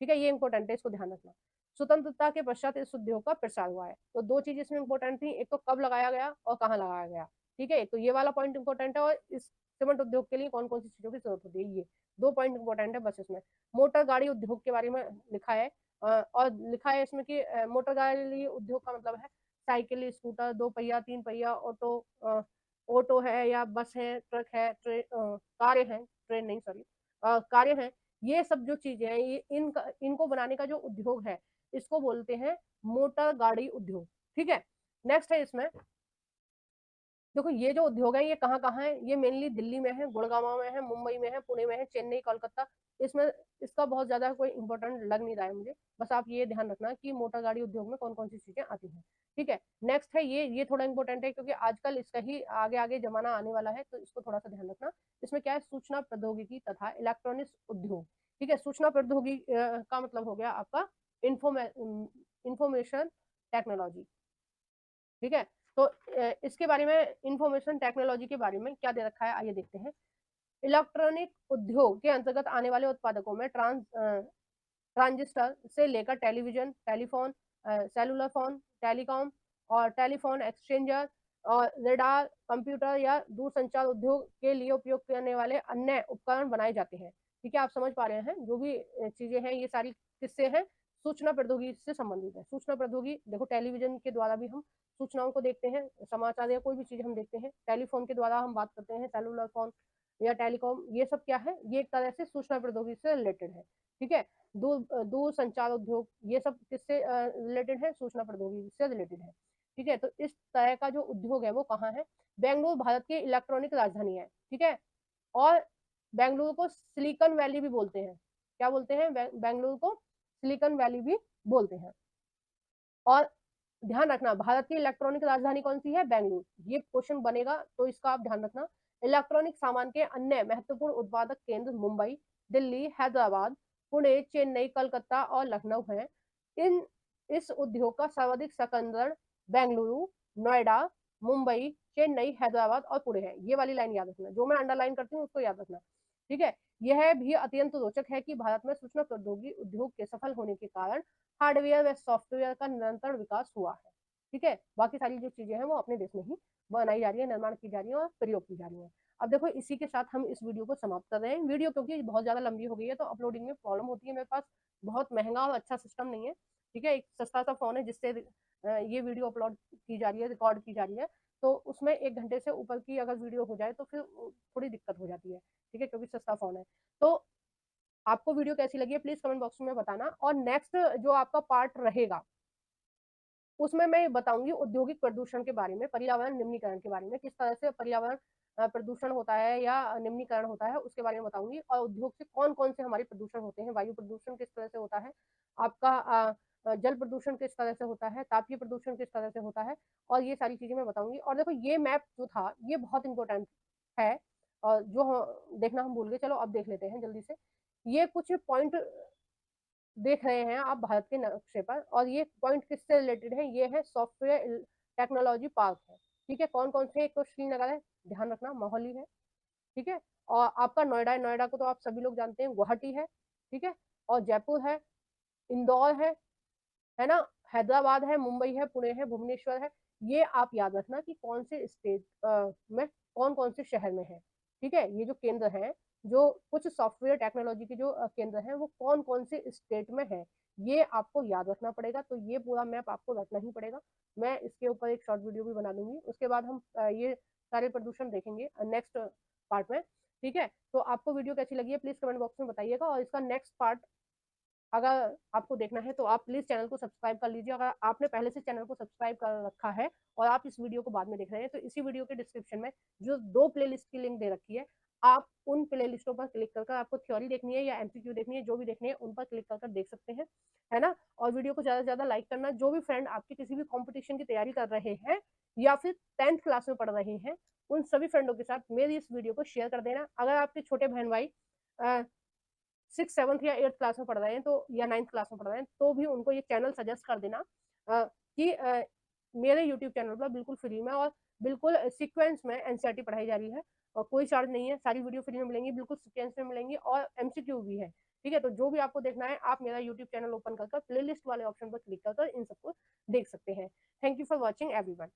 ठीक है, ये इंपॉर्टेंट है, इसको ध्यान रखना। स्वतंत्रता के पश्चात इस उद्योग का प्रसार हुआ है। तो दो चीज इसमें इंपॉर्टेंट थी, एक तो कब लगाया गया और कहाँ लगाया गया, ठीक है, तो ये वाला पॉइंट इंपॉर्टेंट है। और इस सीमेंट उद्योग के लिए कौन कौन सी चीजों की जरूरत होती है, ये दो पॉइंट इंपॉर्टेंट है बस इसमें। मोटर गाड़ी उद्योग के बारे में लिखा है, और लिखा है इसमें कि मोटर गाड़ी उद्योग का मतलब है साइकिल, स्कूटर, दो पहिया, तीन पहिया, ऑटो है या बस है, ट्रक है, कारें हैं, ट्रेन नहीं सॉरी, कारें हैं, ये सब जो चीजें हैं, ये इनको बनाने का जो उद्योग है इसको बोलते हैं मोटर गाड़ी उद्योग, ठीक है। नेक्स्ट है इसमें, देखो ये जो उद्योग है ये कहाँ कहाँ है, ये मेनली दिल्ली में है, गुड़गांव में है, मुंबई में है, पुणे में है, चेन्नई, कोलकाता। इसमें इसका बहुत ज्यादा कोई इंपॉर्टेंट लग नहीं रहा है मुझे, बस आप ये ध्यान रखना कि मोटर गाड़ी उद्योग में कौन कौन सी चीजें आती हैं, ठीक है। नेक्स्ट है ये थोड़ा इंपॉर्टेंट है, क्योंकि आजकल इसका ही आगे आगे जमाना आने वाला है, तो इसको थोड़ा सा ध्यान रखना। इसमें क्या है, सूचना प्रौद्योगिकी तथा इलेक्ट्रॉनिक्स उद्योग, ठीक है। सूचना प्रौद्योगिकी का मतलब हो गया आपका इंफॉर्मेशन टेक्नोलॉजी, ठीक है। तो इसके बारे में, इंफॉर्मेशन टेक्नोलॉजी के बारे में क्या दे रखा है, आइए देखते हैं। इलेक्ट्रॉनिक उद्योग के अंतर्गत आने वाले उत्पादकों में ट्रांजिस्टर से लेकर television, telephone, cellular phone, telecom और टेलीफोन एक्सचेंजर और रेडार, कंप्यूटर या दूरसंचार उद्योग के लिए उपयोग करने वाले अन्य उपकरण बनाए जाते हैं, ठीक है। आप समझ पा रहे हैं, जो भी चीजें हैं ये सारी किससे हैं, सूचना प्रौद्योगिकी से संबंधित है। सूचना प्रौद्योगिकी, देखो टेलीविजन के द्वारा भी हम सूचनाओं को देखते हैं, समाचार या कोई भी चीज हम देखते हैं, टेलीफोन के द्वारा हम बात करते हैं, सेलुलर फोन या टेलीकॉम, ये सब क्या है, ये एक तरह से सूचना प्रौद्योगिकी से रिलेटेड है, ठीक है। दूर संचार उद्योग, ये सब किससे रिलेटेड है, सूचना प्रौद्योगिकी से रिलेटेड है, ठीक है। तो इस तरह का जो उद्योग है वो कहाँ है, बेंगलुरु भारत की इलेक्ट्रॉनिक राजधानी है, ठीक है। और बेंगलुरु को सिलिकॉन वैली भी बोलते हैं, क्या बोलते हैं, बेंगलुरु को सिलिकॉन वैली भी बोलते हैं। और ध्यान रखना, भारत की इलेक्ट्रॉनिक राजधानी कौन सी है, बेंगलुरु, ये क्वेश्चन बनेगा तो इसका आप ध्यान रखना। इलेक्ट्रॉनिक सामान के अन्य महत्वपूर्ण उत्पादक केंद्र मुंबई, दिल्ली, हैदराबाद, पुणे, चेन्नई, कलकत्ता और लखनऊ है। इस उद्योग का सर्वाधिक संकेंद्रण बेंगलुरु, नोएडा, मुंबई, चेन्नई, हैदराबाद और पुणे है। ये वाली लाइन याद रखना, जो मैं अंडरलाइन करती हूँ उसको याद रखना। ठीक है। यह भी अत्यंत रोचक है कि भारत में सूचना प्रौद्योगिकी उद्योग के सफल होने के कारण हार्डवेयर व सॉफ्टवेयर का निरंतर विकास हुआ है। ठीक है। बाकी सारी जो चीजें हैं वो अपने देश में ही बनाई जा रही है, निर्माण की जा रही है और प्रयोग की जा रही है। अब देखो, इसी के साथ हम इस वीडियो को समाप्त कर रहे हैं। वीडियो क्योंकि बहुत ज्यादा लंबी हो गई है तो अपलोडिंग में प्रॉब्लम होती है। मेरे पास बहुत महंगा और अच्छा सिस्टम नहीं है। ठीक है। एक सस्ता सा फोन है जिससे ये वीडियो अपलोड की जा रही है, रिकॉर्ड की जा रही है। तो उसमें 1 घंटे से ऊपर की अगर वीडियो हो जाए तो फिर थोड़ी दिक्कत हो जाती है। ठीक है, क्योंकि सस्ता फोन है। तो आपको वीडियो कैसी लगी है प्लीज कमेंट बॉक्स में बताना। और नेक्स्ट जो आपका पार्ट रहेगा उसमें मैं बताऊंगी औद्योगिक प्रदूषण के बारे में, पर्यावरण निम्नीकरण के बारे में, किस तरह से पर्यावरण प्रदूषण होता है या निम्नीकरण होता है उसके बारे में बताऊंगी। और उद्योग से कौन कौन से हमारे प्रदूषण होते हैं, वायु प्रदूषण किस तरह से होता है, आपका जल प्रदूषण किस तरह से होता है, तापीय प्रदूषण किस तरह से होता है, और ये सारी चीजें मैं बताऊंगी। और देखो, ये मैप जो था ये बहुत इंपॉर्टेंट है और जो देखना हम भूल गए, चलो अब देख लेते हैं जल्दी से। ये कुछ पॉइंट देख रहे हैं आप भारत के नक्शे पर, और ये पॉइंट किससे रिलेटेड है, ये है सॉफ्टवेयर टेक्नोलॉजी पार्क है। ठीक है। कौन कौन से, एक तो श्रीनगर है, ध्यान रखना, मोहाली है। ठीक है। और आपका नोएडा है, नोएडा को तो आप सभी लोग जानते हैं, गुवाहाटी है। ठीक है। और जयपुर है, इंदौर है ना, हैदराबाद है, मुंबई है, पुणे है, भुवनेश्वर है। ये आप याद रखना कि कौन से स्टेट में कौन कौन से शहर में है। ठीक है। ये जो केंद्र है, जो कुछ सॉफ्टवेयर टेक्नोलॉजी के जो केंद्र हैं वो कौन कौन से स्टेट में है, ये आपको याद रखना पड़ेगा। तो ये पूरा मैप आपको रखना ही पड़ेगा। मैं इसके ऊपर एक शॉर्ट वीडियो भी बना दूंगी, उसके बाद हम ये सारे प्रदूषण देखेंगे नेक्स्ट पार्ट में। ठीक है। तो आपको वीडियो कैसी लगी है प्लीज कमेंट बॉक्स में बताइएगा। और इसका नेक्स्ट पार्ट अगर आपको देखना है तो आप प्लीज चैनल को सब्सक्राइब कर लीजिए। अगर आपने पहले से चैनल को सब्सक्राइब कर रखा है और आप इस वीडियो को बाद में देख रहे हैं तो इसी वीडियो के डिस्क्रिप्शन में जो 2 प्लेलिस्ट की लिंक दे रखी है, आप उन प्लेलिस्टों पर क्लिक कर आपको थ्योरी देखनी है या एमसीक्यू देखनी है, जो भी देखनी है उन पर क्लिक कर देख सकते हैं, है ना। और वीडियो को ज्यादा से ज्यादा लाइक करना। जो भी फ्रेंड आपके किसी भी कॉम्पिटिशन की तैयारी कर रहे हैं या फिर 10th क्लास में पढ़ रहे हैं, उन सभी फ्रेंडों के साथ मेरी इस वीडियो को शेयर कर देना। अगर आपके छोटे बहन भाई 6th 7th या 8th क्लास में पढ़ रहे हैं तो, या 9th क्लास में पढ़ रहे हैं तो भी उनको ये चैनल सजेस्ट कर देना कि मेरे यूट्यूब चैनल पर बिल्कुल फ्री में और बिल्कुल सीक्वेंस में एनसीईआरटी पढ़ाई जा रही है। और कोई चार्ज नहीं है, सारी वीडियो फ्री में मिलेंगी, बिल्कुल सीक्वेंस में मिलेंगी और एमसीक्यू भी है। ठीक है। तो जो भी आपको देखना है आप मेरा यूट्यूब चैनल ओपन कर प्लेलिस्ट वाले ऑप्शन पर क्लिक कर इन सबको देख सकते हैं। Thank you for watching everyone.